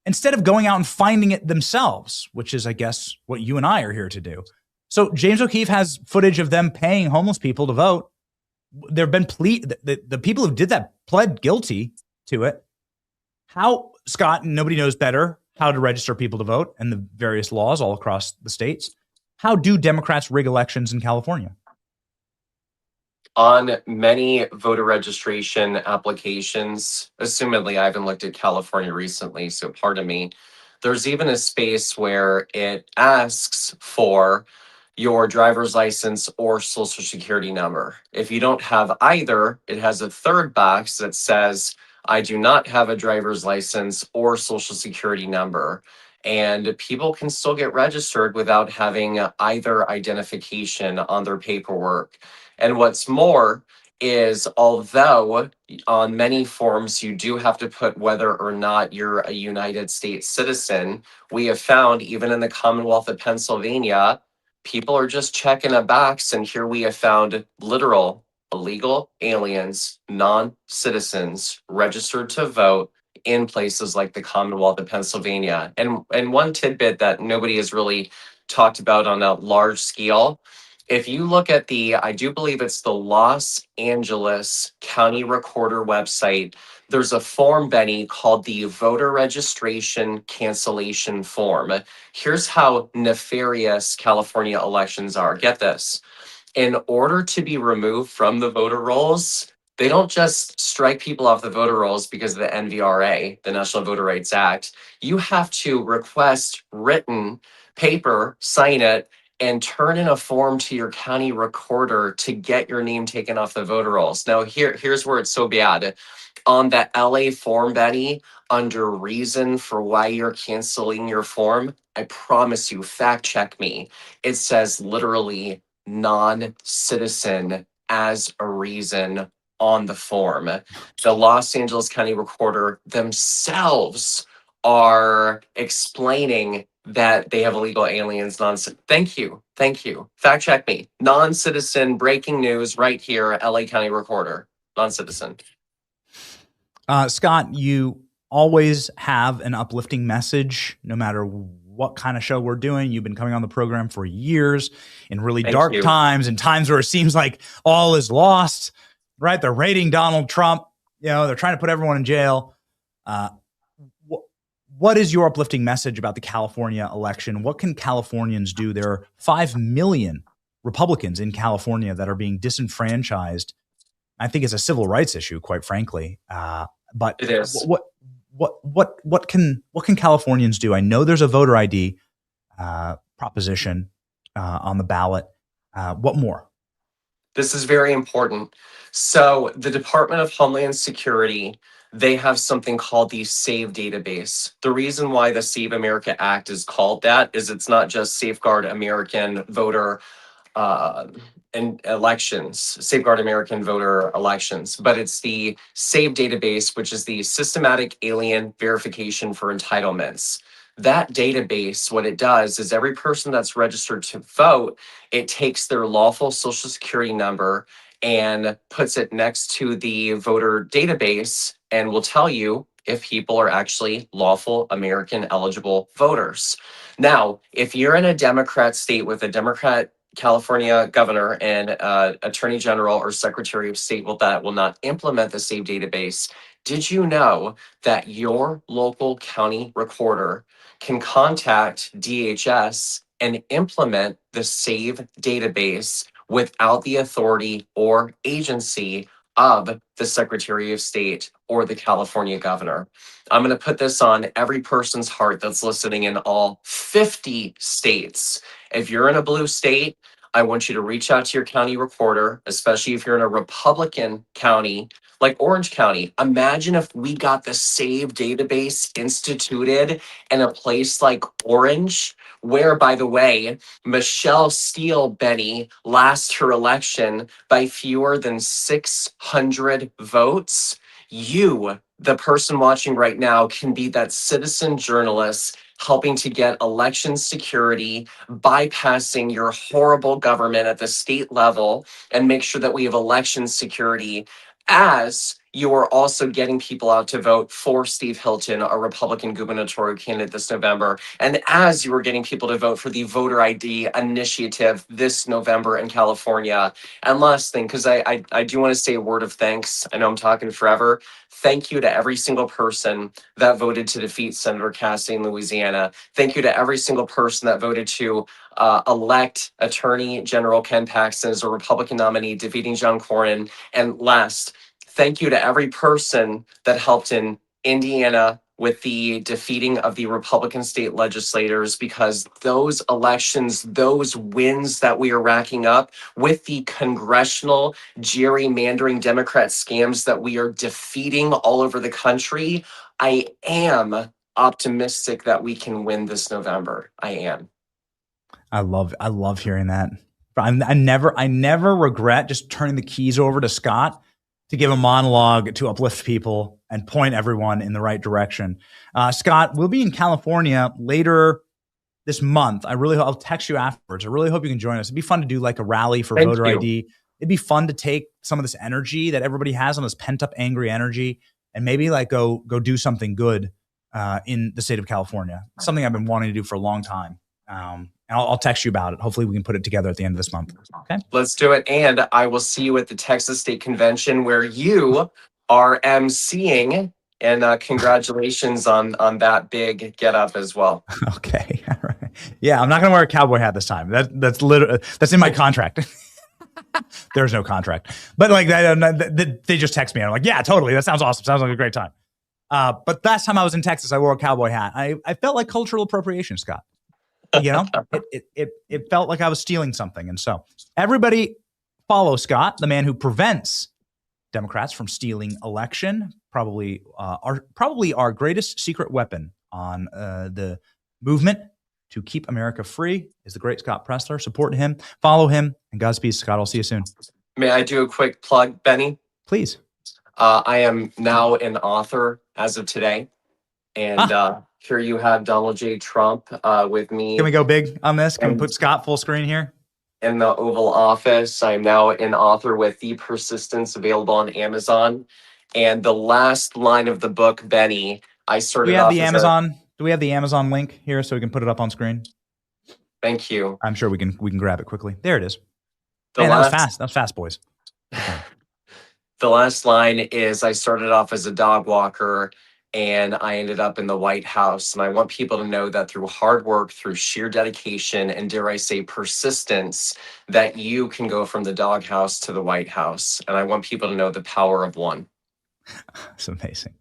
Instead of going out and finding it themselves, which is, I guess, what you and I are here to do. So James O'Keefe has footage of them paying homeless people to vote. There have been the people who did that pled guilty to it. How, Scott, nobody knows better how to register people to vote and the various laws all across the states. How do Democrats rig elections in California? On many voter registration applications, assumedly I haven't looked at California recently, so pardon me, there's even a space where it asks for your driver's license or social security number. If you don't have either, it has a third box that says, I do not have a driver's license or social security number. And people can still get registered without having either identification on their paperwork. And what's more is, although on many forms you do have to put whether or not you're a United States citizen, we have found even in the Commonwealth of Pennsylvania, people are just checking a box. And here we have found literal illegal aliens, non-citizens registered to vote in places like the Commonwealth of Pennsylvania. And one tidbit that nobody has really talked about on a large scale, if you look at I do believe it's the Los Angeles County Recorder website, there's a form, Benny, called the Voter Registration Cancellation Form. Here's how nefarious California elections are. Get this. In order to be removed from the voter rolls, they don't just strike people off the voter rolls because of the NVRA, the National Voter Rights Act. You have to request written paper, sign it, and turn in a form to your county recorder to get your name taken off the voter rolls. Now, here's where it's so bad. On that LA form, Benny, under reason for why you're canceling your form, I promise you, fact check me. It says literally non-citizen as a reason on the form. The Los Angeles County Recorder themselves are explaining that they have illegal aliens. Thank you. Fact check me. Non-citizen, breaking news right here, LA County Recorder. Non-citizen. Scott, you always have an uplifting message, no matter what kind of show we're doing. You've been coming on the program for years in really dark times and times where it seems like all is lost, right? They're raiding Donald Trump. They're trying to put everyone in jail. What is your uplifting message about the California election? What can Californians do? There are 5 million Republicans in California that are being disenfranchised. I think it's a civil rights issue, quite frankly. But it is. What can Californians do? I know there's a voter ID proposition on the ballot. What more? This is very important. So the Department of Homeland Security, they have something called the SAVE database. The reason why the Save America Act is called that is it's not just Safeguard American Voter and elections, Safeguard American Voter elections, but it's the SAVE database, which is the Systematic Alien Verification for Entitlements. That database, what it does is every person that's registered to vote, it takes their lawful social security number and puts it next to the voter database and will tell you if people are actually lawful American eligible voters. Now, if you're in a Democrat state with a Democrat California governor and attorney general or secretary of state that will not implement the SAVE database, did you know that your local county recorder can contact DHS and implement the SAVE database without the authority or agency of the Secretary of State or the California governor? I'm going to put this on every person's heart that's listening in all 50 states. If you're in a blue state, I want you to reach out to your county recorder, especially if you're in a Republican county like Orange County. Imagine if we got the SAVE database instituted in a place like Orange, where, by the way, Michelle Steele, Benny, lost her election by fewer than 600 votes. You, the person watching right now, can be that citizen journalist helping to get election security, bypassing your horrible government at the state level, and make sure that we have election security as you are also getting people out to vote for Steve Hilton, a Republican gubernatorial candidate this November, and as you are getting people to vote for the voter ID initiative this November in California. And last thing, because I do want to say a word of thanks. I know I'm talking forever. Thank you to every single person that voted to defeat Senator Cassidy in Louisiana. Thank you to every single person that voted to elect Attorney General Ken Paxton as a Republican nominee, defeating John Cornyn. And last, thank you to every person that helped in Indiana with the defeating of the Republican state legislators, because those elections, those wins that we are racking up with the congressional gerrymandering Democrat scams that we are defeating all over the country, I am optimistic that we can win this November. I am. I love hearing that. I never regret just turning the keys over to Scott to give a monologue to uplift people and point everyone in the right direction. Scott, we'll be in California later this month. I'll text you afterwards. I really hope you can join us. It'd be fun to do like a rally for voter ID. it'd be fun to take some of this energy that everybody has on this pent up angry energy and maybe like go do something good in the state of California. Something I've been wanting to do for a long time. And I'll text you about it. Hopefully we can put it together at the end of this month. Okay. Let's do it. And I will see you at the Texas State Convention where you are emceeing. And congratulations on that big get up as well. Okay. All right. Yeah, I'm not going to wear a cowboy hat this time. That's literally that's in my contract. There's no contract, but like they just text me. And I'm like, yeah, totally. That sounds awesome. Sounds like a great time. But last time I was in Texas, I wore a cowboy hat. I felt like cultural appropriation, Scott. You know, it felt like I was stealing something. And so everybody follow Scott, the man who prevents Democrats from stealing election. Probably our greatest secret weapon on the movement to keep America free is the great Scott Presler. Support him, follow him, and Godspeed, Scott. I'll see you soon. May I do a quick plug, Benny? Please. I am now an author as of today. And here you have Donald J. Trump with me. Can we go big on this? Can we put Scott full screen here? In the Oval Office. I'm now an author with The Persistence, available on Amazon. And the last line of the book, Benny, I started Do we have off the as Amazon? Do we have the Amazon link here so we can put it up on screen? Thank you. I'm sure we can grab it quickly. There it is. The Man, last, that was fast. That was fast, boys. The last line is, I started off as a dog walker and I ended up in the White House. And I want people to know that through hard work, through sheer dedication, and dare I say persistence, that you can go from the doghouse to the White House. And I want people to know the power of one. It's amazing.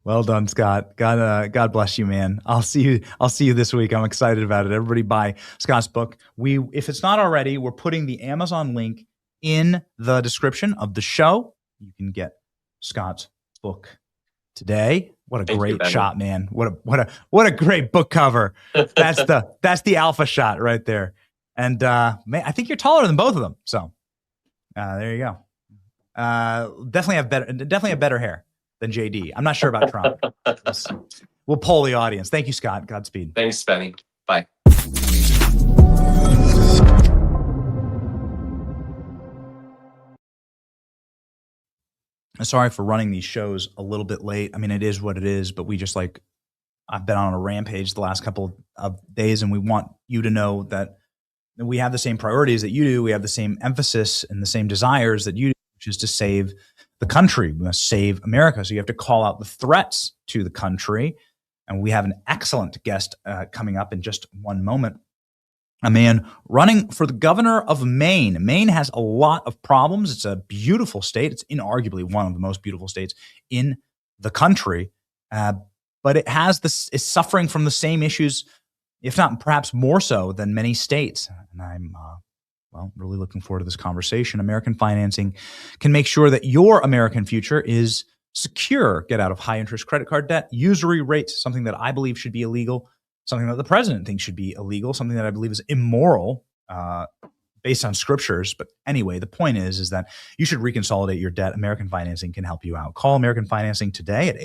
Well done, Scott. God bless you, man. I'll see you this week. I'm excited about it. Everybody buy Scott's book. If it's not already, we're putting the Amazon link in the description of the show. You can get Scott's book today. What a great shot, man. What a great book cover. That's the alpha shot right there. And man, I think you're taller than both of them. So there you go. Definitely have better hair than JD. I'm not sure about Trump. We'll poll the audience. Thank you, Scott. Godspeed. Thanks, Benny. Bye. Sorry for running these shows a little bit late. I mean, it is what it is, but I've been on a rampage the last couple of days, and we want you to know that we have the same priorities that you do. We have the same emphasis and the same desires that you do, which is to save the country. We must save America. So you have to call out the threats to the country. And we have an excellent guest coming up in just one moment. A man running for the governor of Maine. Maine has a lot of problems. It's a beautiful state. It's inarguably one of the most beautiful states in the country. But it's suffering from the same issues, if not perhaps more so than many states. And I'm really looking forward to this conversation. American Financing can make sure that your American future is secure. Get out of high interest credit card debt, usury rates, something that I believe should be illegal, something that the president thinks should be illegal, something that I believe is immoral based on scriptures. But anyway, the point is that you should reconsolidate your debt. American Financing can help you out. Call American Financing today at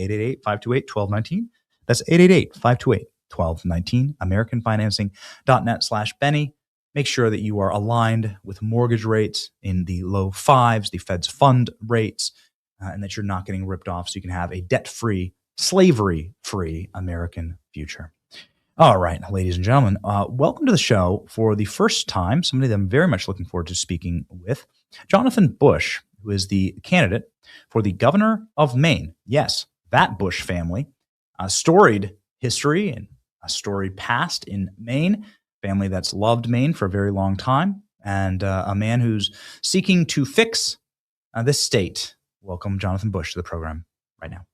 888-528-1219. That's 888-528-1219, AmericanFinancing.net/Benny. Make sure that you are aligned with mortgage rates in the low fives, the Fed's fund rates, and that you're not getting ripped off so you can have a debt-free, slavery-free American future. All right, ladies and gentlemen, welcome to the show for the first time, somebody that I'm very much looking forward to speaking with, Jonathan Bush, who is the candidate for the governor of Maine. Yes, that Bush family, a storied history and a storied past in Maine, family that's loved Maine for a very long time, and a man who's seeking to fix this state. Welcome, Jonathan Bush, to the program right now.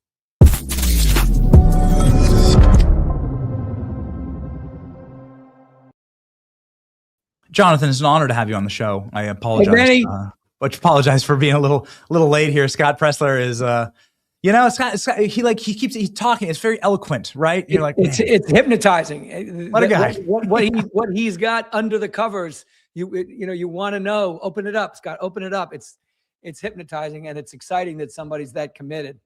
Jonathan, it's an honor to have you on the show. I apologize. Hey, apologize for being a little late here. Scott Presler is, Scott, he's talking. It's very eloquent, right? You're like, it's hypnotizing. What a guy. What he's got under the covers. You want to know. Open it up, Scott. Open it up. It's hypnotizing, and it's exciting that somebody's that committed.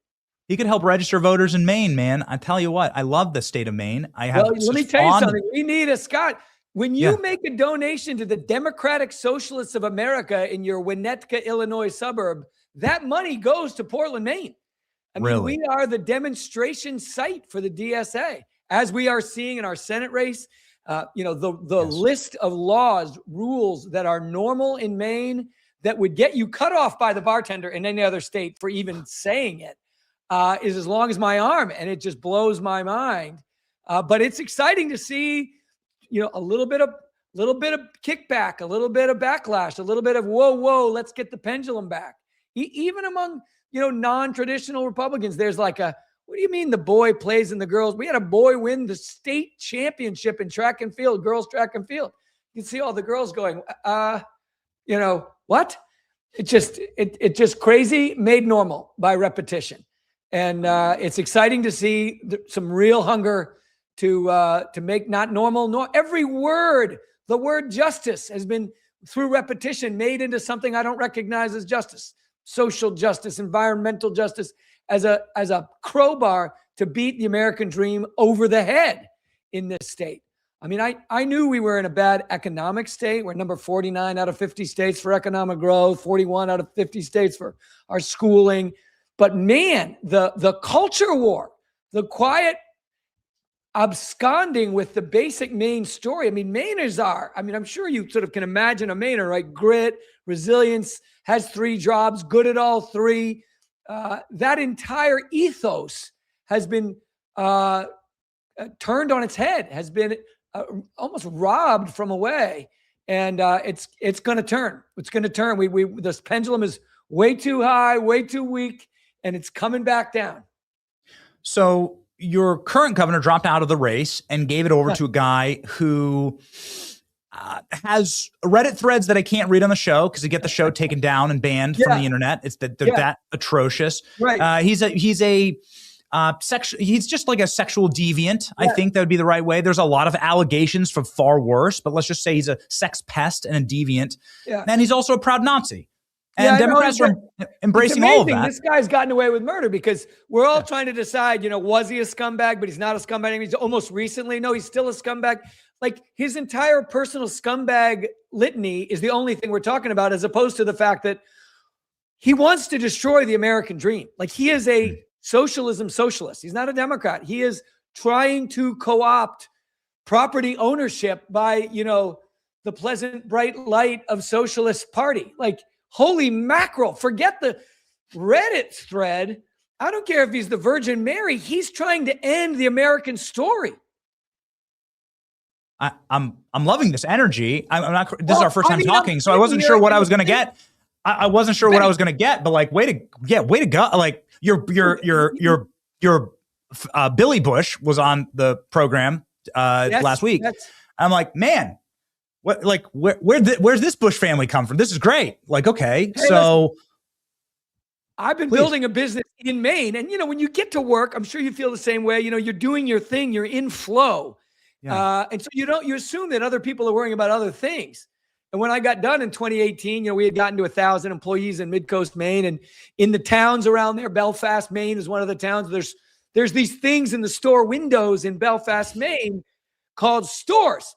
He could help register voters in Maine, man. I tell you what, I love the state of Maine. Let me tell you something. We need a Scott. When you make a donation to the Democratic Socialists of America in your Winnetka, Illinois suburb, that money goes to Portland, Maine. I mean, we are the demonstration site for the DSA, as we are seeing in our Senate race. The list of laws, rules that are normal in Maine that would get you cut off by the bartender in any other state for even saying it is as long as my arm, and it just blows my mind. But it's exciting to see, a little bit of kickback, a little bit of backlash, a little bit of whoa, let's get the pendulum back. Even among non-traditional Republicans, there's like what do you mean the boy plays in the girls? We had a boy win the state championship in track and field, girls track and field. You can see all the girls going, what? It's just crazy, made normal by repetition. And it's exciting to see some real hunger to make not normal, nor every word. The word justice has been, through repetition, made into something I don't recognize as justice. Social justice, environmental justice, as a crowbar to beat the American dream over the head in this state. I mean, I knew we were in a bad economic state. We're number 49 out of 50 states for economic growth, 41 out of 50 states for our schooling. But man, the culture war, the quiet absconding with the basic Maine story. I mean, Mainers I'm sure you sort of can imagine a Mainer, right? Grit, resilience, has 3 jobs, good at all 3. That entire ethos has been turned on its head, has been almost robbed from away. And it's going to turn. It's going to turn. This pendulum is way too high, way too weak, and it's coming back down. So your current governor dropped out of the race and gave it over to a guy who has Reddit threads that I can't read on the show because they get the show taken down and banned from the internet. It's that they're that atrocious. Right. He's just like a sexual deviant. I think that would be the right way. There's a lot of allegations for far worse, but let's just say he's a sex pest and a deviant. Yeah. And he's also a proud Nazi. And Democrats are embracing all of that. This guy's gotten away with murder because we're all trying to decide, was he a scumbag? But he's not a scumbag. He's almost recently. No, he's still a scumbag. Like his entire personal scumbag litany is the only thing we're talking about, as opposed to the fact that he wants to destroy the American dream. Like he is a socialism socialist. He's not a Democrat. He is trying to co-opt property ownership by, the pleasant, bright light of Socialist Party. Like, holy mackerel, forget the Reddit thread. I don't care if he's the Virgin Mary. He's trying to end the American story. I'm loving this energy. I'm not. This is our first time talking, so I wasn't sure what I was going to get. I wasn't sure what I was going to get, but like, way to go! Like your Billy Bush was on the program last week. I'm like, man, what? Like, where's this Bush family come from? This is great. Like, okay, so I've been building a business in Maine, and when you get to work, I'm sure you feel the same way. You're doing your thing, you're in flow. Yeah. And so you assume that other people are worrying about other things. And when I got done in 2018, we had gotten to 1,000 employees in Mid-Coast Maine, and in the towns around there, Belfast, Maine is one of the towns. There's these things in the store windows in Belfast, Maine, called stores.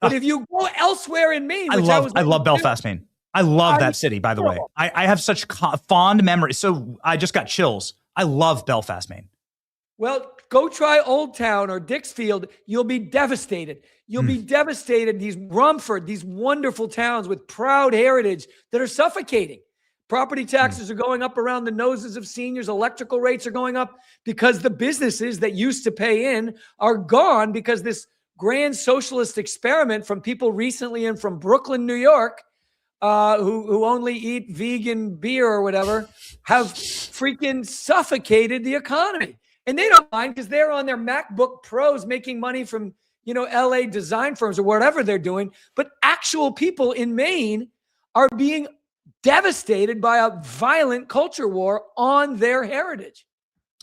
But if you go elsewhere in Maine, I love Belfast, Maine. I love that city, by the way. I have such fond memories. So I just got chills. I love Belfast, Maine. Well, go try Old Town or Dixfield. You'll be devastated. You'll be devastated. These Rumford, these wonderful towns with proud heritage that are suffocating. Property taxes are going up around the noses of seniors. Electrical rates are going up because the businesses that used to pay in are gone because this grand socialist experiment from people recently in from Brooklyn, New York, who only eat vegan beer or whatever, have freaking suffocated the economy. And they don't mind because they're on their MacBook Pros making money from, LA design firms or whatever they're doing. But actual people in Maine are being devastated by a violent culture war on their heritage.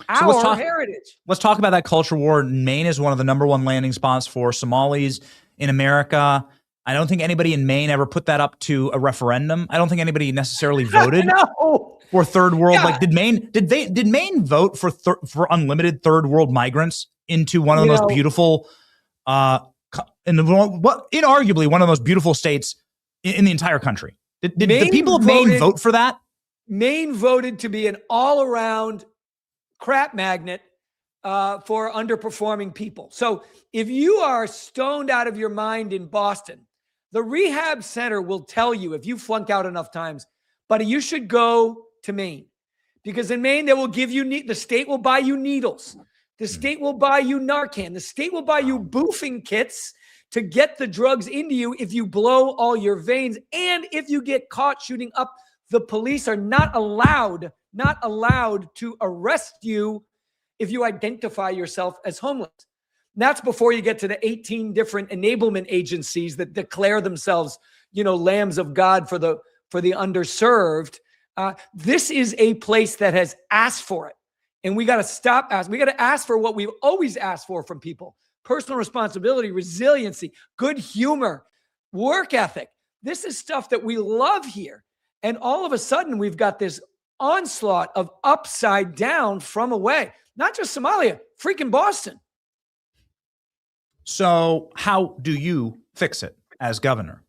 Our heritage. Let's talk about that culture war. Maine is one of the #1 landing spots for Somalis in America. I don't think anybody in Maine ever put that up to a referendum. I don't think anybody necessarily voted for third world. Yeah. Like, did Maine vote for unlimited third world migrants into one of the most beautiful in what inarguably one of the most beautiful states in the entire country. Did the people of Maine vote for that? Maine voted to be an all-around crap magnet for underperforming people. So if you are stoned out of your mind in Boston, the rehab center will tell you, if you flunk out enough times, buddy, you should go to Maine. Because in Maine, they will give you, the state will buy you needles. The state will buy you Narcan. The state will buy you boofing kits to get the drugs into you if you blow all your veins. And if you get caught shooting up, the police are not allowed to arrest you if you identify yourself as homeless. And that's before you get to the 18 different enablement agencies that declare themselves, lambs of God for the underserved. This is a place that has asked for it. And we got to stop asking. We got to ask for what we've always asked for from people: personal responsibility, resiliency, good humor, work ethic. This is stuff that we love here. And all of a sudden, we've got this onslaught of upside down from away. Not just Somalia, freaking Boston. So how do you fix it as governor?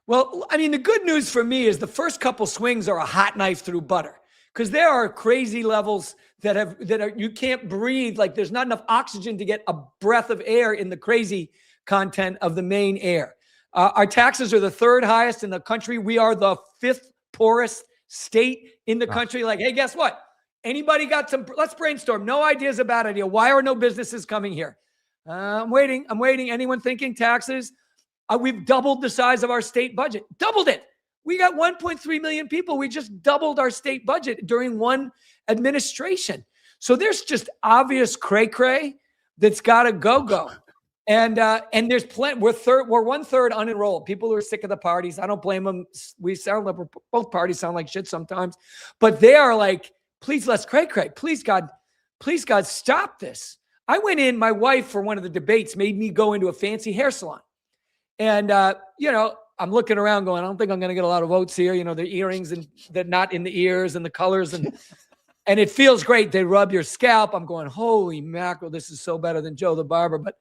Well, I mean, the good news for me is the first couple swings are a hot knife through butter, because there are crazy levels that are you can't breathe. Like, there's not enough oxygen to get a breath of air in the crazy content of the Maine air. Our taxes are the third highest in the country. We are the fifth poorest state in the country. Like, hey, guess what? Anybody got let's brainstorm. No idea is a bad idea. Why are no businesses coming here? I'm waiting. Anyone thinking taxes? We've doubled the size of our state budget. Doubled it. We got 1.3 million people. We just doubled our state budget during one administration. So there's just obvious cray-cray that's got to go. And there's plenty. We're 1/3 unenrolled. People who are sick of the parties. I don't blame them. Both parties sound like shit sometimes, but they are like, please, less cray-cray. Please God, stop this. I went in. My wife, for one of the debates, made me go into a fancy hair salon. And, I'm looking around going, I don't think I'm going to get a lot of votes here. The earrings and they're not in the ears and the colors. And it feels great. They rub your scalp. I'm going, holy mackerel, this is so better than Joe the barber. But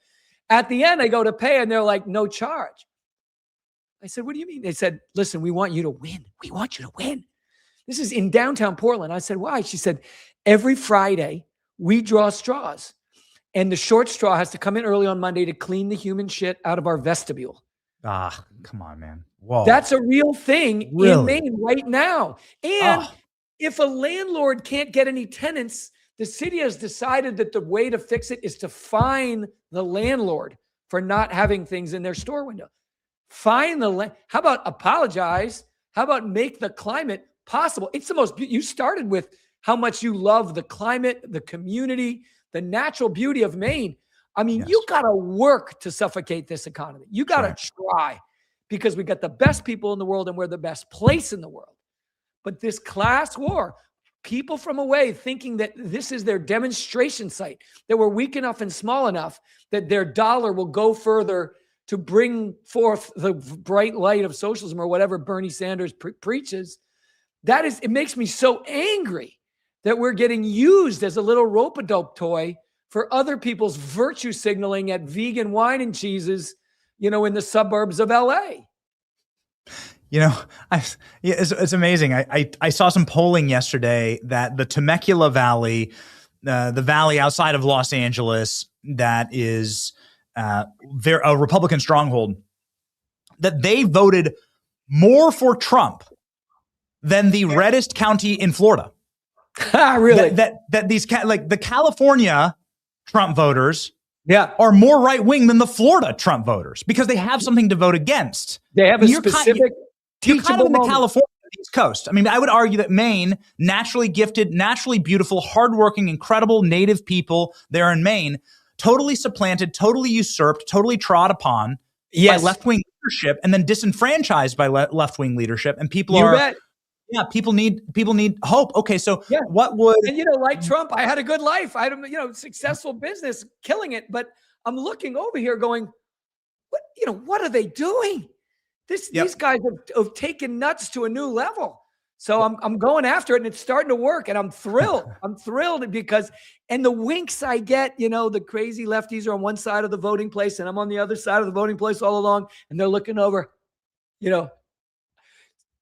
at the end, I go to pay and they're like, no charge. I said, what do you mean? They said, listen, we want you to win. We want you to win. This is in downtown Portland. I said, why? She said, every Friday we draw straws. And the short straw has to come in early on Monday to clean the human shit out of our vestibule. Come on, man. Whoa. That's a real thing in Maine right now. And if a landlord can't get any tenants, the city has decided that the way to fix it is to fine the landlord for not having things in their store window. Fine how about apologize? How about make the climate possible? It's the most, you started with how much you love the climate, the community, the natural beauty of Maine. I mean, you got to work to suffocate this economy. You got to try, because we got the best people in the world and we're the best place in the world. But this class war, people from away thinking that this is their demonstration site, that we're weak enough and small enough that their dollar will go further to bring forth the bright light of socialism or whatever Bernie Sanders preaches. It makes me so angry that we're getting used as a little rope-a-dope toy for other people's virtue signaling at vegan wine and cheeses, in the suburbs of LA. It's amazing. I saw some polling yesterday that the Temecula Valley, the valley outside of Los Angeles, that is a Republican stronghold, that they voted more for Trump than the reddest county in Florida. Really? That these the California Trump voters are more right-wing than the Florida Trump voters, because they have something to vote against. They have a specific you're kind of in the moment. California East Coast. I mean, I would argue that Maine, naturally gifted, naturally beautiful, hardworking, incredible native people there in Maine, totally supplanted, totally usurped, totally trod upon by left-wing leadership, and then disenfranchised by left-wing leadership. And people people need hope. Okay, so what would... And, like Trump, I had a good life. I had a, successful business, killing it. But I'm looking over here going, what are they doing? These guys have taken nuts to a new level. So I'm going after it, and it's starting to work, and I'm thrilled. I'm thrilled because, and the winks I get, the crazy lefties are on one side of the voting place, and I'm on the other side of the voting place all along, and they're looking over,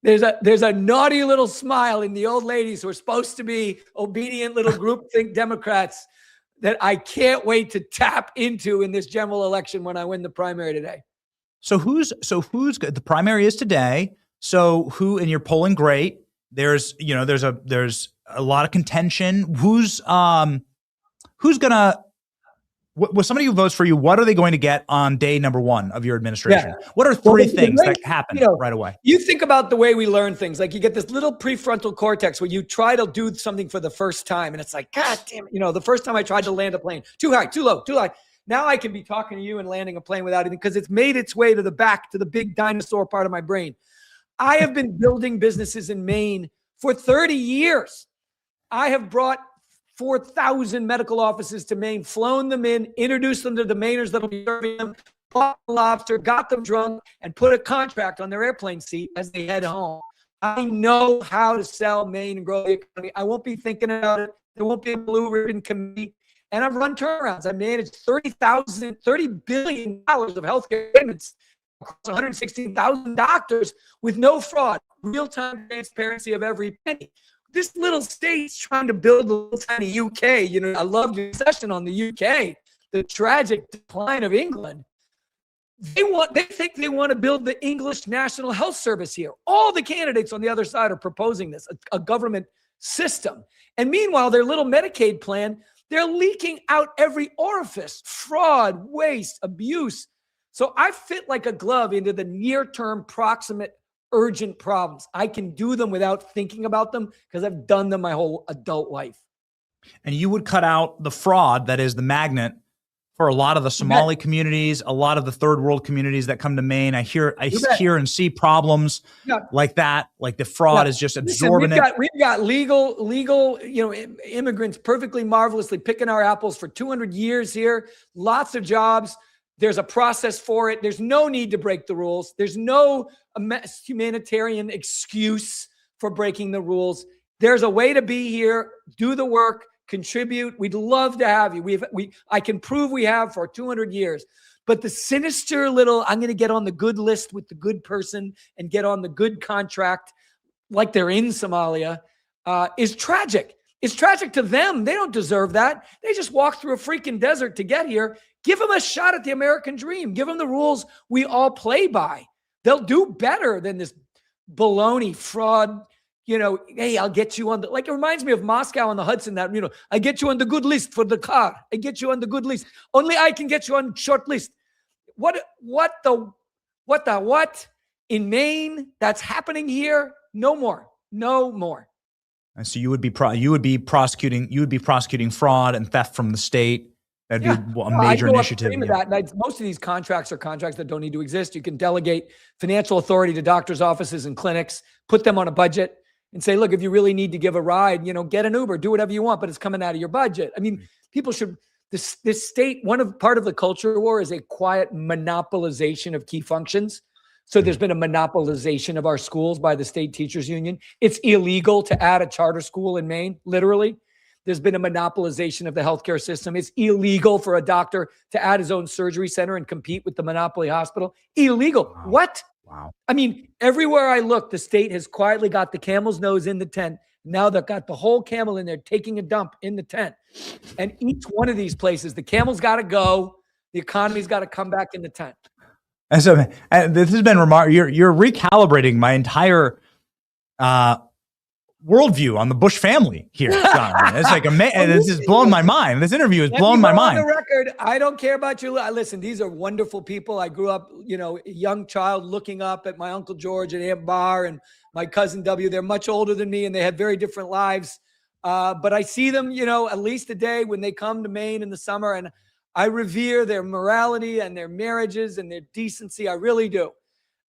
There's a naughty little smile in the old ladies who are supposed to be obedient little groupthink Democrats that I can't wait to tap into in this general election when I win the primary today. So who's good? The primary is today. So and you're polling great. There's a lot of contention. Who's gonna, with somebody who votes for you, what are they going to get on day number 1 of your administration? Yeah. What are three things that happen right away? You think about the way we learn things. Like you get this little prefrontal cortex where you try to do something for the first time. And it's like, God damn it. The first time I tried to land a plane, too high, too low, too high. Now I can be talking to you and landing a plane without anything because it's made its way to the back, to the big dinosaur part of my brain. I have been building businesses in Maine for 30 years. I have brought 4,000 medical offices to Maine, flown them in, introduced them to the Mainers that'll be serving them, bought lobster, got them drunk, and put a contract on their airplane seat as they head home. I know how to sell Maine and grow the economy. I won't be thinking about it. There won't be a blue ribbon committee. And I've run turnarounds. I managed $30 billion of healthcare payments across 116,000 doctors with no fraud, real-time transparency of every penny. This little state's trying to build a little tiny UK. I love the session on the UK, the tragic decline of England. They think they want to build the English National Health Service here. All the candidates on the other side are proposing this, a government system. And meanwhile, their little Medicaid plan, they're leaking out every orifice, fraud, waste, abuse. So I fit like a glove into the near-term proximate urgent problems. I can do them without thinking about them because I've done them my whole adult life. And you would cut out the fraud that is the magnet for a lot of the Somali communities, a lot of the third world communities that come to Maine. I hear and see problems like that. Like the fraud is just absorbent. We've got legal, immigrants perfectly marvelously picking our apples for 200 years here. Lots of jobs. There's a process for it. There's no need to break the rules. There's no humanitarian excuse for breaking the rules. There's a way to be here, do the work, contribute. We'd love to have you. I can prove we have for 200 years. But the sinister little, I'm going to get on the good list with the good person and get on the good contract like they're in Somalia is tragic. It's tragic to them. They don't deserve that. They just walked through a freaking desert to get here. Give them a shot at the American dream. Give them the rules we all play by. They'll do better than this baloney fraud. Hey, I'll get you on it reminds me of Moscow on the Hudson that, I get you on the good list for the car. I get you on the good list. Only I can get you on short list. What in Maine that's happening here? No more. And so you would be prosecuting fraud and theft from the state. That'd be a major initiative. Most of these contracts are contracts that don't need to exist. You can delegate financial authority to doctors' offices and clinics, put them on a budget and say, look, if you really need to give a ride, get an Uber, do whatever you want, but it's coming out of your budget. I mean, people should, this state, part of the culture war is a quiet monopolization of key functions. So there's been a monopolization of our schools by the state teachers union. It's illegal to add a charter school in Maine, literally. There's been a monopolization of the healthcare system. It's illegal for a doctor to add his own surgery center and compete with the monopoly hospital. Illegal. Wow. What? Wow. I mean, everywhere I look, the state has quietly got the camel's nose in the tent. Now they've got the whole camel in there taking a dump in the tent. And each one of these places, the camel's got to go. The economy's got to come back in the tent. And so this has been remarkable. You're recalibrating my entire worldview on the Bush family here, Jonathan. It's like this is blowing my mind. This interview is blowing my mind. On the record, I don't care about you. Listen, these are wonderful people. I grew up, a young child looking up at my Uncle George and Aunt Bar and my cousin W. They're much older than me and they have very different lives. But I see them, at least a day when they come to Maine in the summer, and I revere their morality and their marriages and their decency. I really do.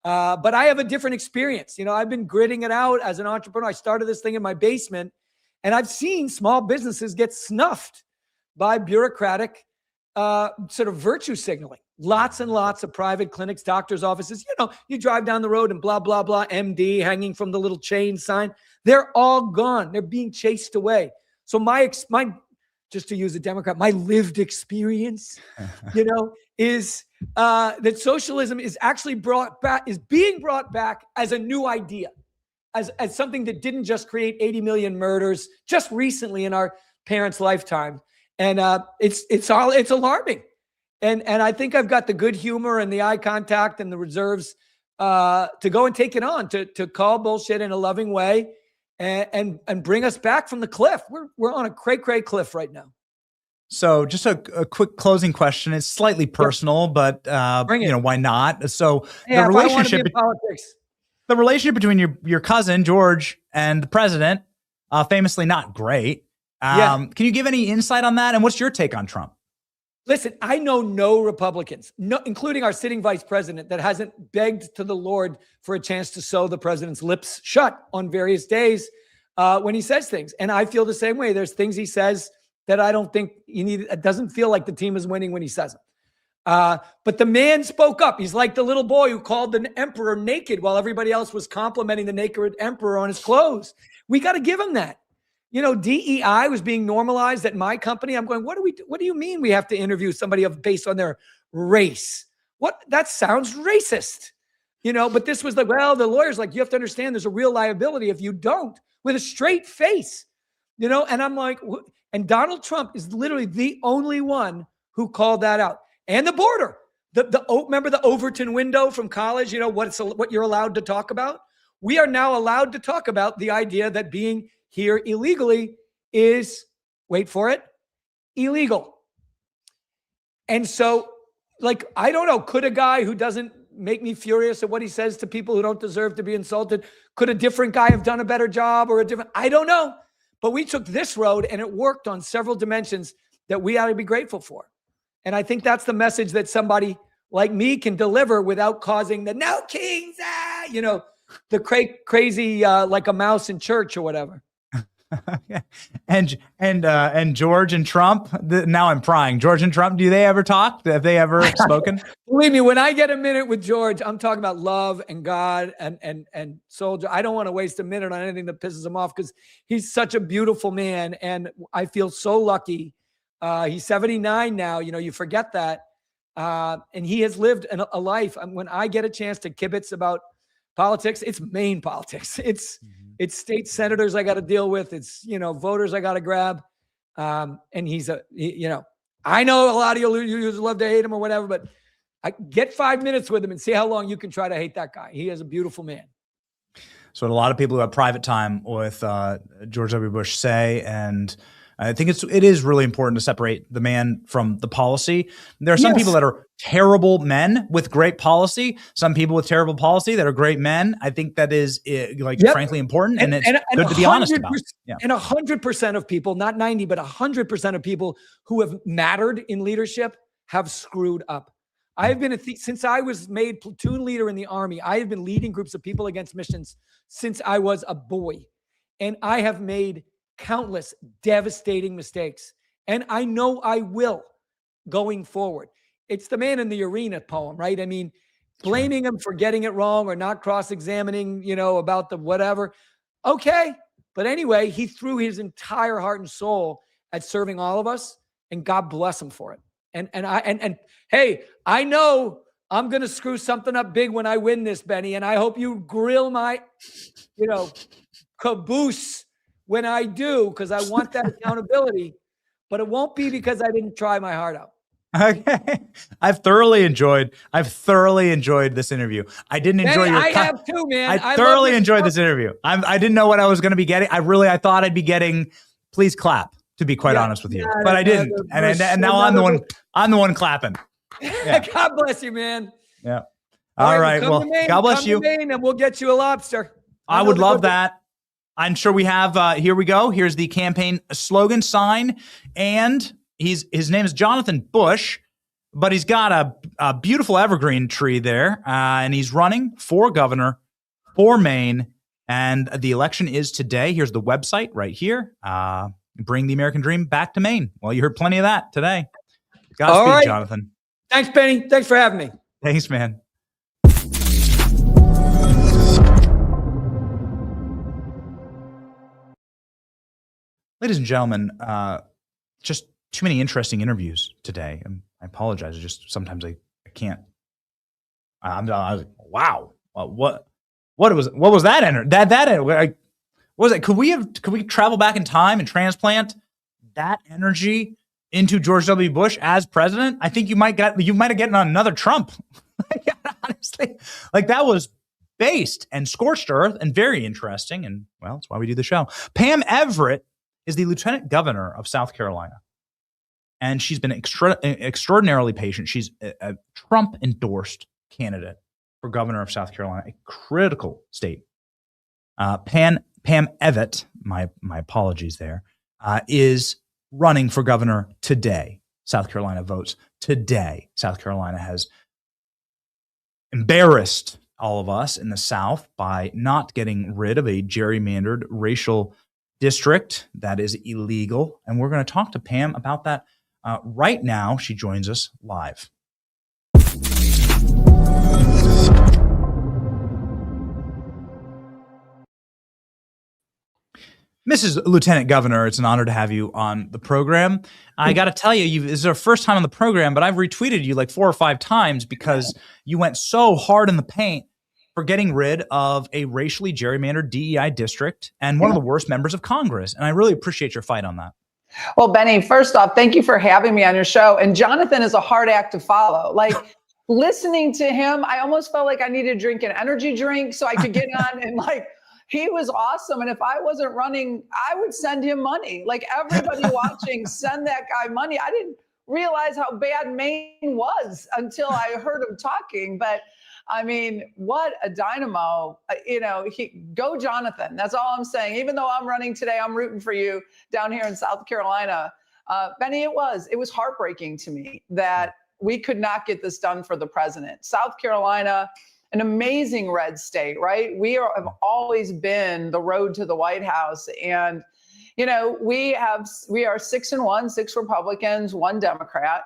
But I have a different experience. I've been gritting it out as an entrepreneur. I started this thing in my basement, and I've seen small businesses get snuffed by bureaucratic sort of virtue signaling. Lots and lots of private clinics, doctors' offices. You drive down the road and blah, blah, blah, MD hanging from the little chain sign. They're all gone. They're being chased away. So my just to use a Democrat, my lived experience, is that socialism is actually being brought back as a new idea, as something that didn't just create 80 million murders just recently in our parents' lifetime. And it's alarming. And I think I've got the good humor and the eye contact and the reserves to go and take it on, to call bullshit in a loving way and bring us back from the cliff. We're on a cray cliff right now. So just a quick closing question. It's slightly personal, but why not? So the relationship between your cousin George and the president, famously not great. Can you give any insight on that? And what's your take on Trump? Listen, I know no Republicans, including our sitting vice president, that hasn't begged to the Lord for a chance to sew the president's lips shut on various days when he says things. And I feel the same way. There's things he says that I don't think it doesn't feel like the team is winning when he says them. But the man spoke up. He's like the little boy who called the emperor naked while everybody else was complimenting the naked emperor on his clothes. We got to give him that. DEI was being normalized at my company. I'm going, what do you mean we have to interview somebody based on their race? That sounds racist. But this was the lawyer's like, you have to understand there's a real liability if you don't, with a straight face. And I'm like, and Donald Trump is literally the only one who called that out. And the border, remember the Overton window from college, what you're allowed to talk about? We are now allowed to talk about the idea that being here illegally is, wait for it, illegal. And so, I don't know, could a guy who doesn't make me furious at what he says to people who don't deserve to be insulted, could a different guy have done a better job I don't know. But we took this road and it worked on several dimensions that we ought to be grateful for. And I think that's the message that somebody like me can deliver without causing the no kings, the crazy like a mouse in church or whatever. And George and Trump. Now I'm prying. George and Trump. Do they ever talk? Have they ever spoken? Believe me, when I get a minute with George, I'm talking about love and God and soldier. I don't want to waste a minute on anything that pisses him off because he's such a beautiful man, and I feel so lucky. He's 79 now. You forget that, and he has lived a life. When I get a chance to kibitz about politics, it's Maine politics. It's state senators I got to deal with. It's, voters I got to grab. And he's I know a lot of you love to hate him or whatever, but I get 5 minutes with him and see how long you can try to hate that guy. He is a beautiful man. So a lot of people who have private time with George W. Bush say, and I think it is really important to separate the man from the policy. There are some people that are terrible men with great policy. Some people with terrible policy that are great men. I think that is frankly important, and it's good to be honest about. Yeah. And 100% of people, not 90, but 100% of people who have mattered in leadership have screwed up. I have been since I was made platoon leader in the Army. I have been leading groups of people against missions since I was a boy, and I have made countless devastating mistakes. And I know I will going forward. It's the man in the arena poem, right? I mean, blaming him for getting it wrong or not cross-examining, about the whatever. Okay. But anyway, he threw his entire heart and soul at serving all of us, and God bless him for it. And hey, I know I'm going to screw something up big when I win this, Benny. And I hope you grill my, caboose when I do, because I want that accountability, but it won't be because I didn't try my heart out. Okay. I've thoroughly enjoyed this interview. I didn't enjoy I have too, man. I thoroughly enjoyed this interview. I didn't know what I was going to be getting. I thought I'd be getting, please clap, to be quite honest with you, but I didn't. And now I'm the one clapping. Yeah. God bless you, man. Yeah. All right. Well, God bless you. And we'll get you a lobster. I would love that. I'm sure we have, here we go. Here's the campaign slogan sign. And his name is Jonathan Bush, but he's got a beautiful evergreen tree there. And he's running for governor for Maine. And the election is today. Here's the website right here. Bring the American dream back to Maine. Well, you heard plenty of that today. Godspeed, right. Jonathan. Thanks, Benny. Thanks for having me. Thanks, man. Ladies and gentlemen, just too many interesting interviews today. And I apologize. Just sometimes I can't. I was like, wow. What was that? What was it? Could we travel back in time and transplant that energy into George W. Bush as president? I think you might have gotten on another Trump. Honestly, like that was based and scorched earth and very interesting. And well, that's why we do the show. Pam Everett is the lieutenant governor of South Carolina. And she's been extraordinarily patient. She's a Trump-endorsed candidate for governor of South Carolina, a critical state. Pam Everett, my apologies there, is running for governor today. South Carolina votes today. South Carolina has embarrassed all of us in the South by not getting rid of a gerrymandered racial district that is illegal. And we're going to talk to Pam about that right now. She joins us live. Mrs. Lieutenant Governor, it's an honor to have you on the program. I got to tell you, this is our first time on the program, but I've retweeted you like 4 or 5 times because you went so hard in the paint for getting rid of a racially gerrymandered DEI district and one of the worst members of Congress. And I really appreciate your fight on that. Well, Benny, first off, thank you for having me on your show. And Jonathan is a hard act to follow. Like listening to him, I almost felt like I needed to drink an energy drink so I could get on and like, he was awesome. And if I wasn't running, I would send him money. Like everybody watching, send that guy money. I didn't realize how bad Maine was until I heard him talking. But I mean, what a dynamo, go Jonathan. That's all I'm saying. Even though I'm running today, I'm rooting for you down here in South Carolina. Benny, it was heartbreaking to me that we could not get this done for the president. South Carolina, an amazing red state, right? Have always been the road to the White House. And, we are 6-1, 6 Republicans, 1 Democrat.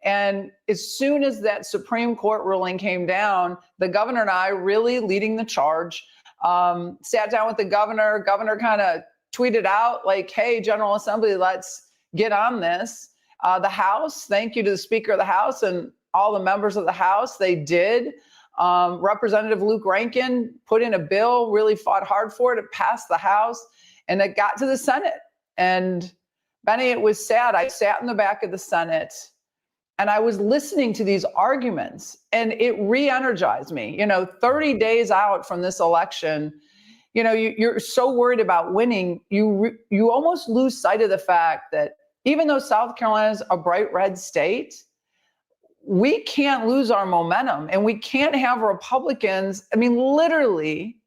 And as soon as that Supreme Court ruling came down, the governor and I really leading the charge, sat down with the governor. Governor kind of tweeted out like, hey, General Assembly, let's get on this. The House, thank you to the Speaker of the House and all the members of the House. They did. Representative Luke Rankin put in a bill, really fought hard for it. It passed the House and it got to the Senate. And Benny, it was sad. I sat in the back of the Senate and I was listening to these arguments and it re-energized me. 30 days out from this election, you're so worried about winning, you almost lose sight of the fact that even though South Carolina is a bright red state, we can't lose our momentum and we can't have Republicans. I mean, literally,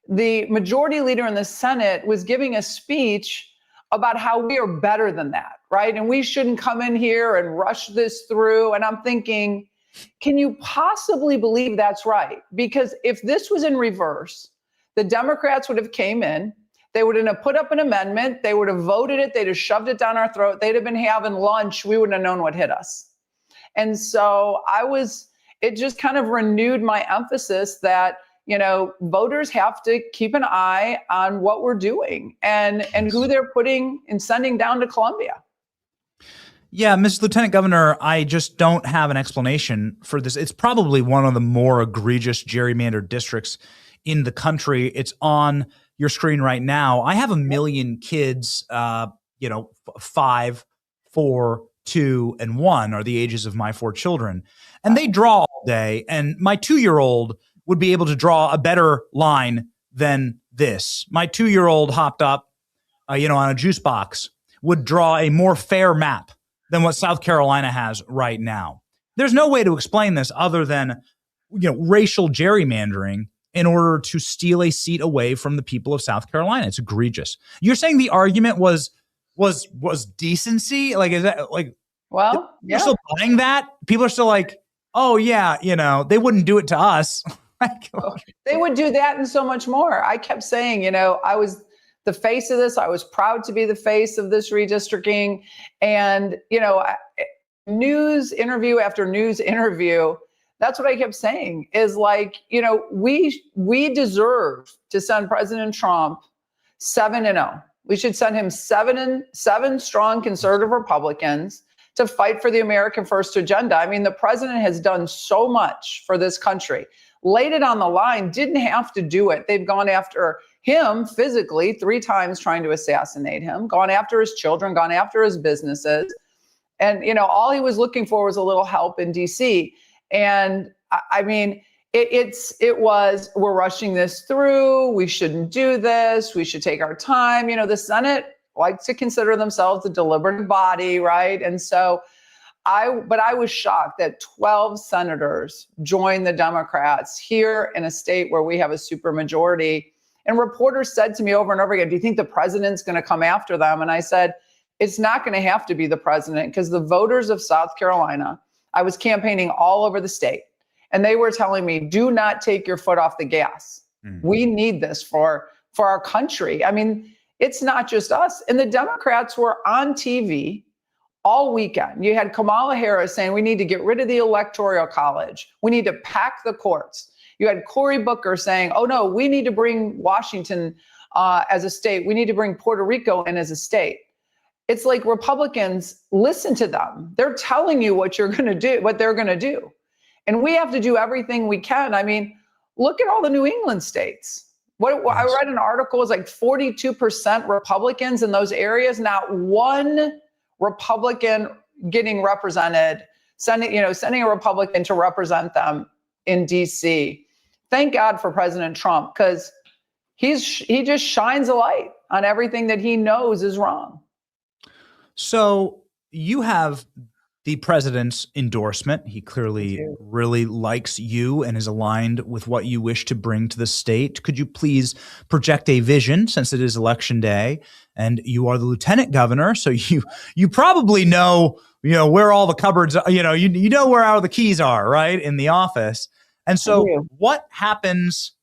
the majority leader in the Senate was giving a speech about how we are better than that, right? And we shouldn't come in here and rush this through. And I'm thinking, can you possibly believe that's right? Because if this was in reverse, the Democrats would have came in, they would have put up an amendment, they would have voted it, they'd have shoved it down our throat, they'd have been having lunch, we wouldn't have known what hit us. And so it just kind of renewed my emphasis that, voters have to keep an eye on what we're doing and who they're putting and sending down to Columbia. Yeah, Mr. Lieutenant Governor, I just don't have an explanation for this. It's probably one of the more egregious gerrymandered districts in the country. It's on your screen right now. I have 1 million kids, 5, 4, 2, and 1 are the ages of my 4 children. And they draw all day. And my 2-year-old would be able to draw a better line than this. My 2-year-old hopped up, on a juice box, would draw a more fair map than what South Carolina has right now. There's no way to explain this other than, racial gerrymandering in order to steal a seat away from the people of South Carolina. It's egregious. You're saying the argument was decency? Like, is that like, well, you're still buying that? People are still like, oh yeah, they wouldn't do it to us. They would do that and so much more. I kept saying, I was the face of this. I was proud to be the face of this redistricting. And, news interview after news interview, that's what I kept saying is like, we deserve to send President Trump 7-0. We should send him seven strong conservative Republicans to fight for the American First agenda. I mean, the president has done so much for this country, laid it on the line, didn't have to do it. They've gone after him physically 3 times trying to assassinate him, gone after his children, gone after his businesses. And, all he was looking for was a little help in DC. And I mean, it was, we're rushing this through. We shouldn't do this. We should take our time. The Senate likes to consider themselves a deliberative body, right? And so I was shocked that 12 senators joined the Democrats here in a state where we have a supermajority. And reporters said to me over and over again, do you think the president's going to come after them? And I said, it's not going to have to be the president, because the voters of South Carolina, I was campaigning all over the state, and they were telling me, do not take your foot off the gas. We need this for our country. I mean, it's not just us. And the Democrats were on TV all weekend. You had Kamala Harris saying we need to get rid of the Electoral College. We need to pack the courts. You had Cory Booker saying, oh no, we need to bring Washington as a state. We need to bring Puerto Rico in as a state. It's like Republicans, listen to them. They're telling you what you're going to do, what they're going to do. And we have to do everything we can. I mean, look at all the New England states. I read an article, it's like 42% Republicans in those areas. Not one Republican getting represented, sending a Republican to represent them in DC. Thank God for President Trump, because he just shines a light on everything that he knows is wrong. So you have the president's endorsement. He clearly really likes you and is aligned with what you wish to bring to the state. Could you please project a vision, since it is election day and you are the lieutenant governor? So you probably know, where all the cupboards, you know where all the keys are, right, in the office. And so what happens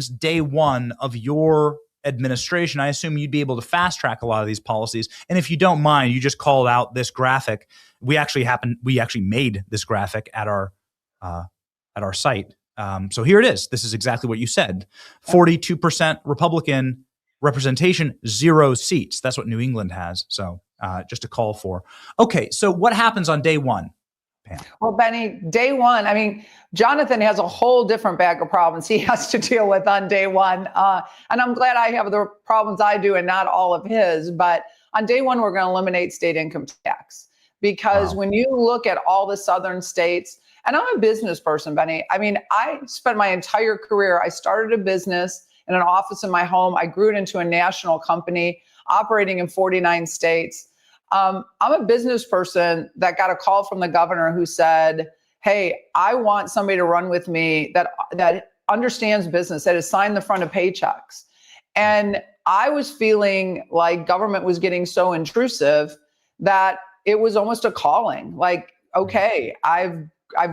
day one of your administration? I assume you'd be able to fast track a lot of these policies. And if you don't mind, you just called out this graphic. We actually made this graphic at our site. So here it is. This is exactly what you said. 42% Republican representation, 0 seats. That's what New England has. So just a call for. Okay. So what happens on day one, Pam? Well, Benny, day one, I mean, Jonathan has a whole different bag of problems he has to deal with on day one. And I'm glad I have the problems I do and not all of his. But on day one, we're going to eliminate state income tax. Because when you look at all the southern states, and I'm a business person, Benny. I mean, I spent my entire career, I started a business in an office in my home. I grew it into a national company operating in 49 states. I'm a business person that got a call from the governor who said, hey, I want somebody to run with me that understands business, that has signed the front of paychecks. And I was feeling like government was getting so intrusive that it was almost a calling. Like, okay, I've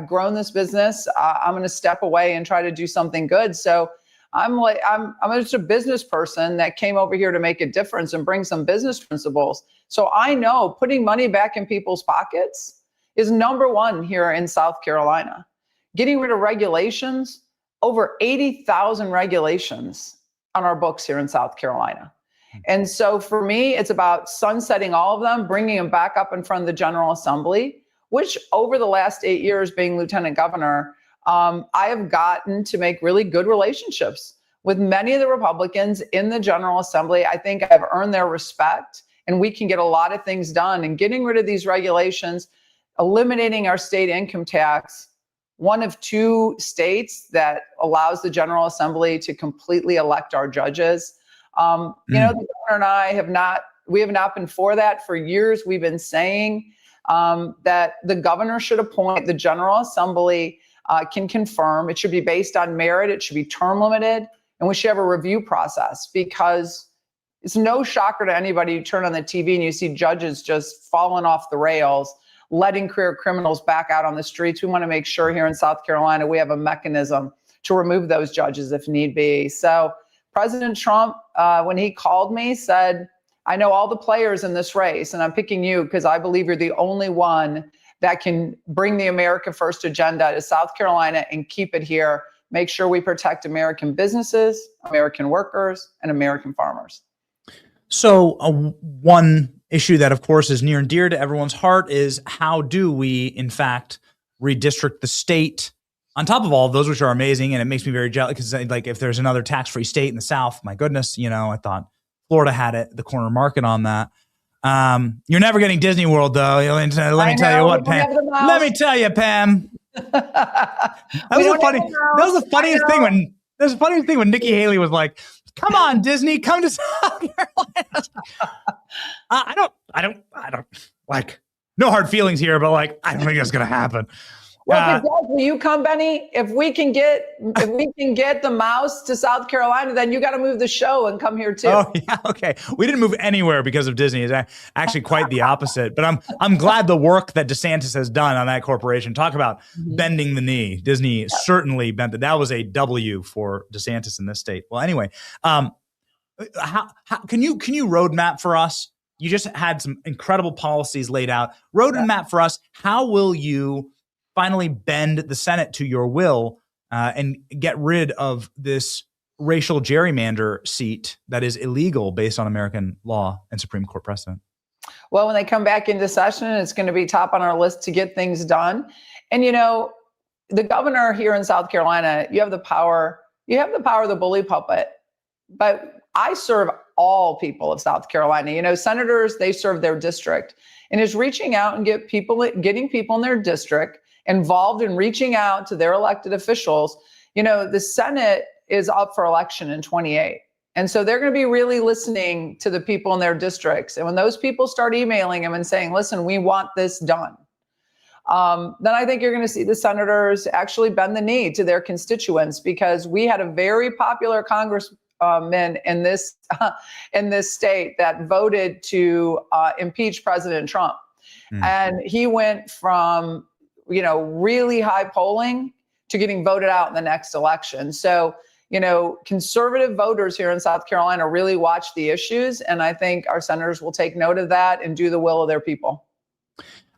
grown this business. I'm going to step away and try to do something good. So I'm just a business person that came over here to make a difference and bring some business principles. So I know putting money back in people's pockets is number one here in South Carolina. Getting rid of regulations, over 80,000 regulations on our books here in South Carolina. And so for me, it's about sunsetting all of them, bringing them back up in front of the General Assembly, which over the last 8 years being lieutenant governor, I have gotten to make really good relationships with many of the Republicans in the General Assembly. I think I've earned their respect, and we can get a lot of things done. And getting rid of these regulations, eliminating our state income tax, one of 2 states that allows the General Assembly to completely elect our judges. The governor and I have not been for that. For years, we've been saying that the governor should appoint, the General Assembly can confirm. It should be based on merit. It should be term limited. And we should have a review process, because it's no shocker to anybody. You turn on the TV and you see judges just falling off the rails, letting career criminals back out on the streets. We want to make sure here in South Carolina we have a mechanism to remove those judges if need be. So President Trump, when he called me, said, I know all the players in this race, and I'm picking you because I believe you're the only one that can bring the America First agenda to South Carolina and keep it here. Make sure we protect American businesses, American workers, and American farmers. So one issue that, of course, is near and dear to everyone's heart is how do we, in fact, redistrict the state on top of all of those, which are amazing. And it makes me very jealous because, like, if there's another tax-free state in the South, my goodness, I thought Florida had it, the corner market on that. You're never getting Disney World, though. Let me tell you what, Pam. Let me tell you, Pam. That was the funniest thing when Nikki Haley was like, "Come on, Disney, come to South Carolina." I don't like, no hard feelings here, but like, I don't think that's gonna happen. Well, if it does, will you come, Benny? If we can get the mouse to South Carolina, then you got to move the show and come here too. Oh yeah, okay. We didn't move anywhere because of Disney. It's actually quite the opposite. But I'm glad the work that DeSantis has done on that corporation. Talk about bending the knee. Disney certainly bent it. That was a W for DeSantis in this state. Well, anyway, how can you roadmap for us? You just had some incredible policies laid out. Roadmap for us. How will you finally bend the Senate to your will and get rid of this racial gerrymander seat that is illegal based on American law and Supreme Court precedent? Well, when they come back into session, it's going to be top on our list to get things done. And, the governor here in South Carolina, you have the power of the bully pulpit, but I serve all people of South Carolina. Senators, they serve their district, and is reaching out and getting people in their district involved in reaching out to their elected officials. The Senate is up for election in 2028. And so they're going to be really listening to the people in their districts. And when those people start emailing them and saying, listen, we want this done, then I think you're going to see the senators actually bend the knee to their constituents, because we had a very popular congressman in this state that voted to impeach President Trump. And he went from really high polling to getting voted out in the next election. So, conservative voters here in South Carolina really watch the issues. And I think our senators will take note of that and do the will of their people.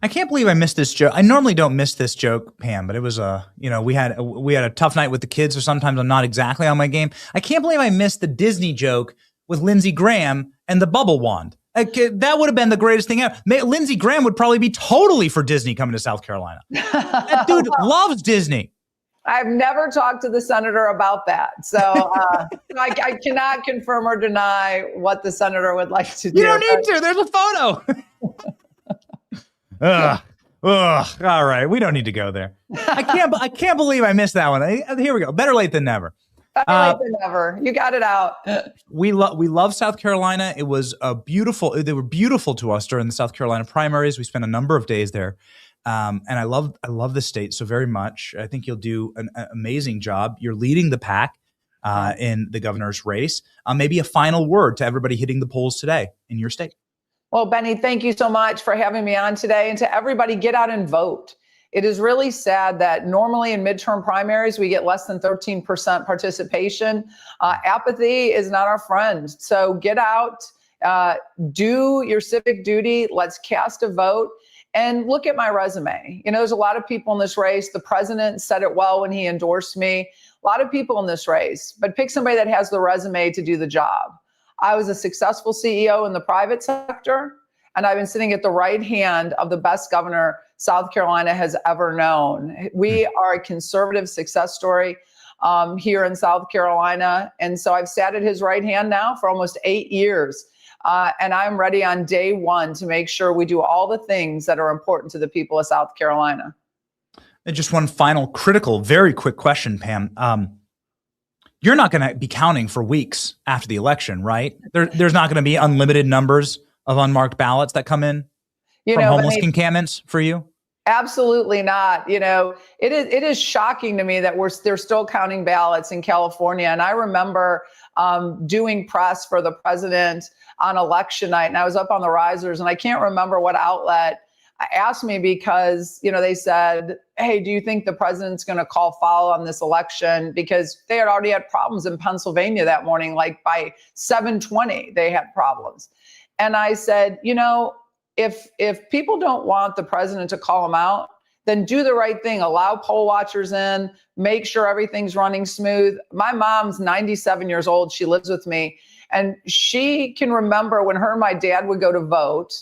I can't believe I missed this joke. I normally don't miss this joke, Pam, but it was we had a tough night with the kids, so sometimes I'm not exactly on my game. I can't believe I missed the Disney joke with Lindsey Graham and the bubble wand. That would have been the greatest thing ever. Lindsey Graham would probably be totally for Disney coming to South Carolina. That dude loves Disney. I've never talked to the senator about that. So I cannot confirm or deny what the senator would like to do. You don't need to. There's a photo. All right. We don't need to go there. I can't believe I missed that one. Here we go. Better late than never. Better late than never. You got it out. We love South Carolina. It was they were beautiful to us during the South Carolina primaries. We spent a number of days there. And I love the state so very much. I think you'll do an amazing job. You're leading the pack in the governor's race. Maybe a final word to everybody hitting the polls today in your state. Well, Benny, thank you so much for having me on today. And to everybody, get out and vote. It is really sad that normally in midterm primaries, we get less than 13% participation. Apathy is not our friend. So get out, do your civic duty. Let's cast a vote. And look at my resume. There's a lot of people in this race. The president said it well when he endorsed me. A lot of people in this race, but pick somebody that has the resume to do the job. I was a successful CEO in the private sector, and I've been sitting at the right hand of the best governor South Carolina has ever known. We are a conservative success story here in South Carolina. And so I've sat at his right hand now for almost 8 years. And I'm ready on day one to make sure we do all the things that are important to the people of South Carolina. And just one final critical, very quick question, Pam. You're not going to be counting for weeks after the election, right? There's not going to be unlimited numbers of unmarked ballots that come in from homeless encampments for you? Absolutely not. It is shocking to me that they're still counting ballots in California. And I remember doing press for the president on election night, and I was up on the risers, and I can't remember what outlet asked me because, they said, hey, do you think the president's going to call foul on this election? Because they had already had problems in Pennsylvania that morning, like by 7:20, they had problems. And I said, if people don't want the president to call them out, then do the right thing. Allow poll watchers in, make sure everything's running smooth. My mom's 97 years old. She lives with me. And she can remember when her and my dad would go to vote,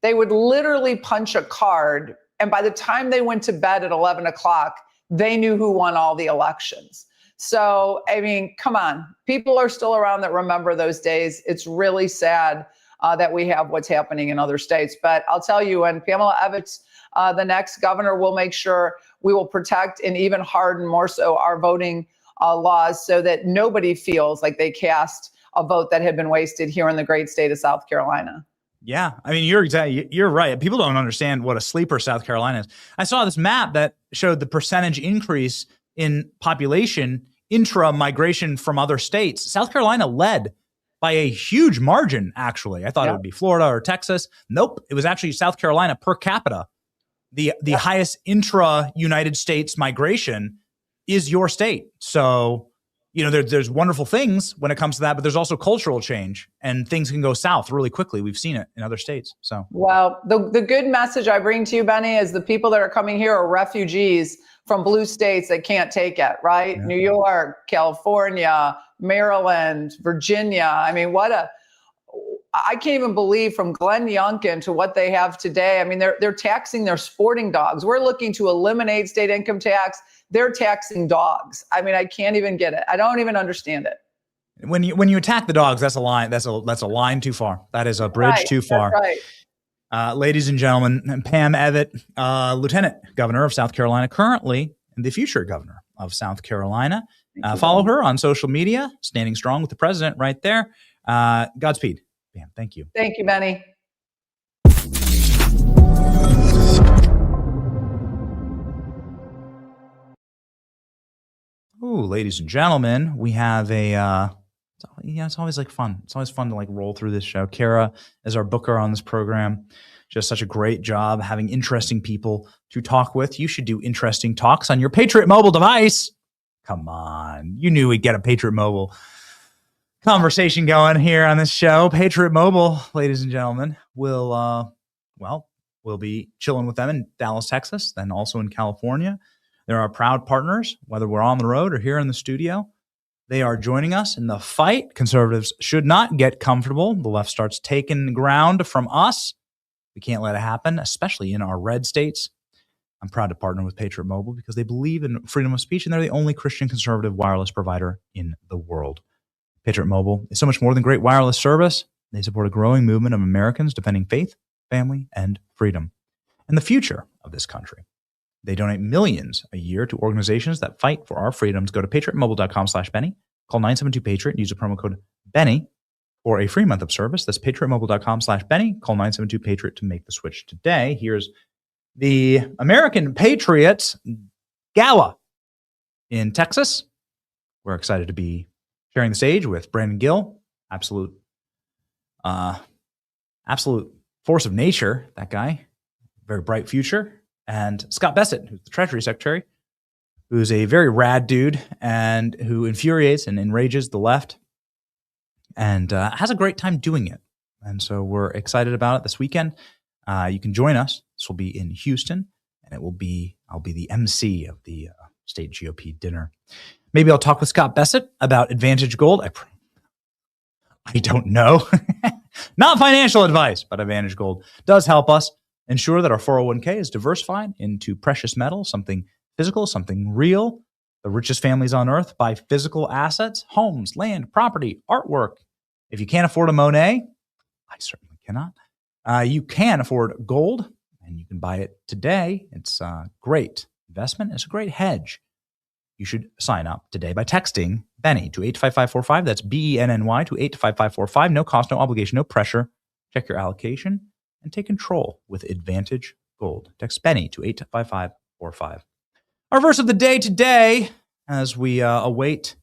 they would literally punch a card. And by the time they went to bed at 11 o'clock, they knew who won all the elections. So, I mean, come on. People are still around that remember those days. It's really sad that we have what's happening in other states. But I'll tell you, when Pamela Evans, the next governor, will make sure we will protect and even harden more so our voting laws so that nobody feels like they cast a vote that had been wasted here in the great state of South Carolina. Yeah, I mean, you're right. People don't understand what a sleeper South Carolina is. I saw this map that showed the percentage increase in population intra-migration from other states. South Carolina led by a huge margin, actually. I thought it would be Florida or Texas. Nope, it was actually South Carolina per capita. The highest intra-United States migration is your state. So, there's wonderful things when it comes to that, but there's also cultural change, and things can go south really quickly. We've seen it in other states. So, well, the good message I bring to you, Benny, is the people that are coming here are refugees from blue states that can't take it, right? Yeah. New York, California, Maryland, Virginia. I mean, I can't even believe from Glenn Youngkin to what they have today. I mean, they're taxing their sporting dogs. We're looking to eliminate state income tax. They're taxing dogs. I mean, I can't even get it. I don't even understand it. When you attack the dogs, that's a line. That's a line too far. That is a bridge too far. That's right. Ladies and gentlemen, Pam Evett, Lieutenant Governor of South Carolina, currently the future governor of South Carolina. Follow her on social media, standing strong with the president right there. Godspeed. Pam, thank you. Thank you, Benny. Ooh, ladies and gentlemen, we have it's always fun. It's always fun to roll through this show. Kara is our booker on this program. She does such a great job having interesting people to talk with. You should do interesting talks on your Patriot Mobile device. Come on. You knew we'd get a Patriot Mobile conversation going here on this show. Patriot Mobile, ladies and gentlemen, we'll be chilling with them in Dallas, Texas, then also in California. They're our proud partners, whether we're on the road or here in the studio. They are joining us in the fight. Conservatives should not get comfortable. The left starts taking ground from us. We can't let it happen, especially in our red states. I'm proud to partner with Patriot Mobile because they believe in freedom of speech, and they're the only Christian conservative wireless provider in the world. Patriot Mobile is so much more than great wireless service. They support a growing movement of Americans defending faith, family, and freedom, and the future of this country. They donate millions a year to organizations that fight for our freedoms. Go to patriotmobile.com/Benny. Call 972-PATRIOT and use the promo code Benny for a free month of service. That's patriotmobile.com/Benny. Call 972-PATRIOT to make the switch today. Here's the American Patriots Gala in Texas. We're excited to be sharing the stage with Brandon Gill, absolute force of nature, that guy, very bright future. And Scott Bessent, who's the Treasury Secretary, who's a very rad dude and who infuriates and enrages the left and has a great time doing it. And so we're excited about it this weekend. You can join us. This will be in Houston, and I'll be the MC of the state GOP dinner. Maybe I'll talk with Scott Bessent about Advantage Gold. I don't know. Not financial advice, but Advantage Gold does help us ensure that our 401k is diversified into precious metals, something physical, something real. The richest families on earth buy physical assets, homes, land, property, artwork. If you can't afford a Monet, I certainly cannot. You can afford gold, and you can buy it today. It's a great investment. It's a great hedge. You should sign up today by texting Benny to 85545. That's BENNY to 85545. No cost, no obligation, no pressure. Check your allocation and take control with Advantage Gold. Text Benny to 85545. Our verse of the day today, as we await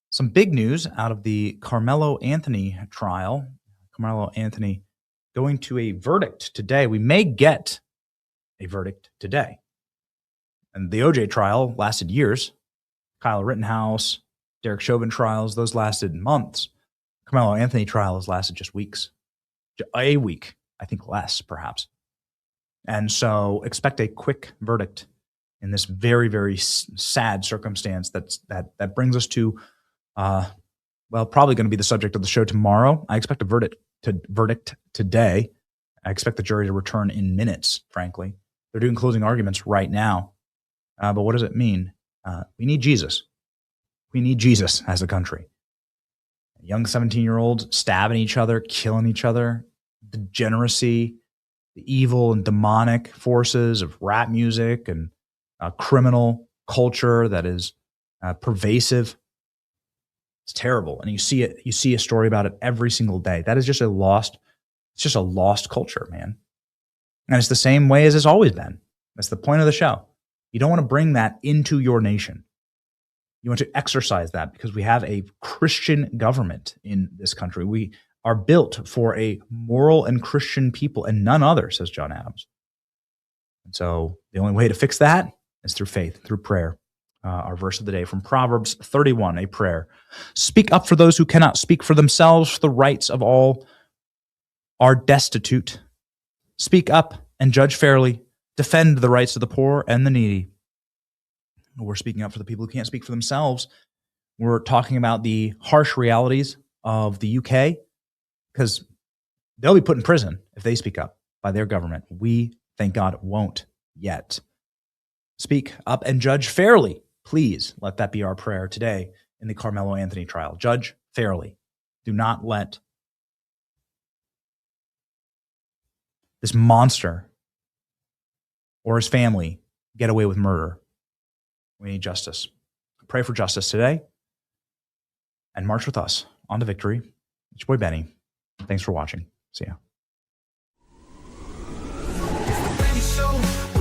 some big news out of the Carmelo Anthony trial. Carmelo Anthony going to a verdict today. We may get a verdict today. And the OJ trial lasted years. Kyle Rittenhouse, Derek Chauvin trials, those lasted months. Carmelo Anthony trial has lasted just weeks. A week, I think less perhaps. And so expect a quick verdict in this very, very sad circumstance that brings us to, probably going to be the subject of the show tomorrow. I expect a verdict today. I expect the jury to return in minutes, frankly. They're doing closing arguments right now. But what does it mean? We need Jesus. We need Jesus as a country. Young 17-year-olds stabbing each other, killing each other, degeneracy, the evil and demonic forces of rap music and criminal culture that is pervasive. It's terrible. And you see a story about it every single day. That is just a lost culture, man. And it's the same way as it's always been. That's the point of the show. You don't want to bring that into your nation. You want to exercise that because we have a Christian government in this country. We are built for a moral and Christian people and none other, says John Adams. And so the only way to fix that is through faith, through prayer. Our verse of the day from Proverbs 31, a prayer. Speak up for those who cannot speak for themselves, for the rights of all are destitute. Speak up and judge fairly. Defend the rights of the poor and the needy. We're speaking up for the people who can't speak for themselves. We're talking about the harsh realities of the UK because they'll be put in prison if they speak up by their government. We, thank God, won't yet. Speak up and judge fairly. Please let that be our prayer today in the Carmelo Anthony trial. Judge fairly. Do not let this monster or his family get away with murder. We need justice. Pray for justice today and march with us on to victory. It's your boy Benny. Thanks for watching. See ya.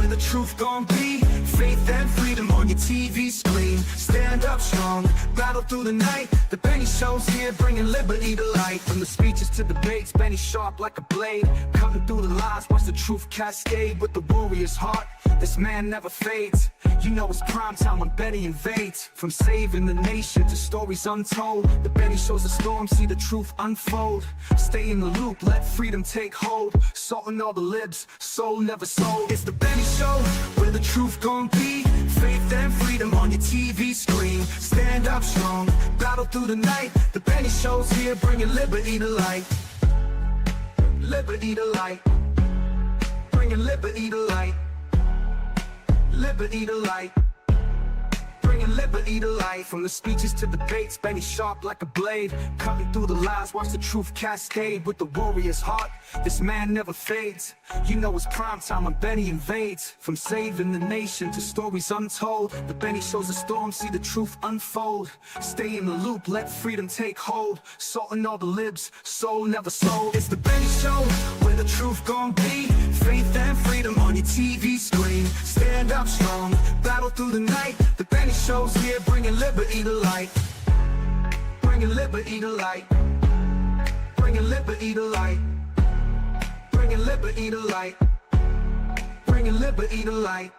The truth gon' be faith and freedom on your TV screen. Stand up strong, battle through the night. The Benny Show's here, bringing liberty to light. From the speeches to debates, Benny sharp like a blade, cutting through the lies, watch the truth cascade. With the warrior's heart, this man never fades. You know it's prime time when Benny invades. From saving the nation to stories untold, the Benny Show's a storm, see the truth unfold. Stay in the loop, let freedom take hold. Salting all the libs, soul never sold. It's the Benny Show, where the truth gon' be. Faith and freedom on your TV screen. Stand up strong, battle through the night. The Benny Show's here, bringing liberty to light. Liberty to light. Bringing liberty to light. Liberty to light. Bringing liberty to life. From the speeches to debates, Benny sharp like a blade, cutting through the lies, watch the truth cascade. With the warrior's heart, this man never fades. You know it's prime time when Benny invades. From saving the nation to stories untold, the Benny Show's a storm, see the truth unfold. Stay in the loop, let freedom take hold. Salting all the libs, soul never sold. It's the Benny Show, where the truth gon' be. Faith and freedom on your TV screen. Stand up strong, battle through the night. The Benny Show's here, bringing liberty to light. Bringing liberty to light. Bringing liberty to light. Bringing liberty to light. Bringing liberty to light.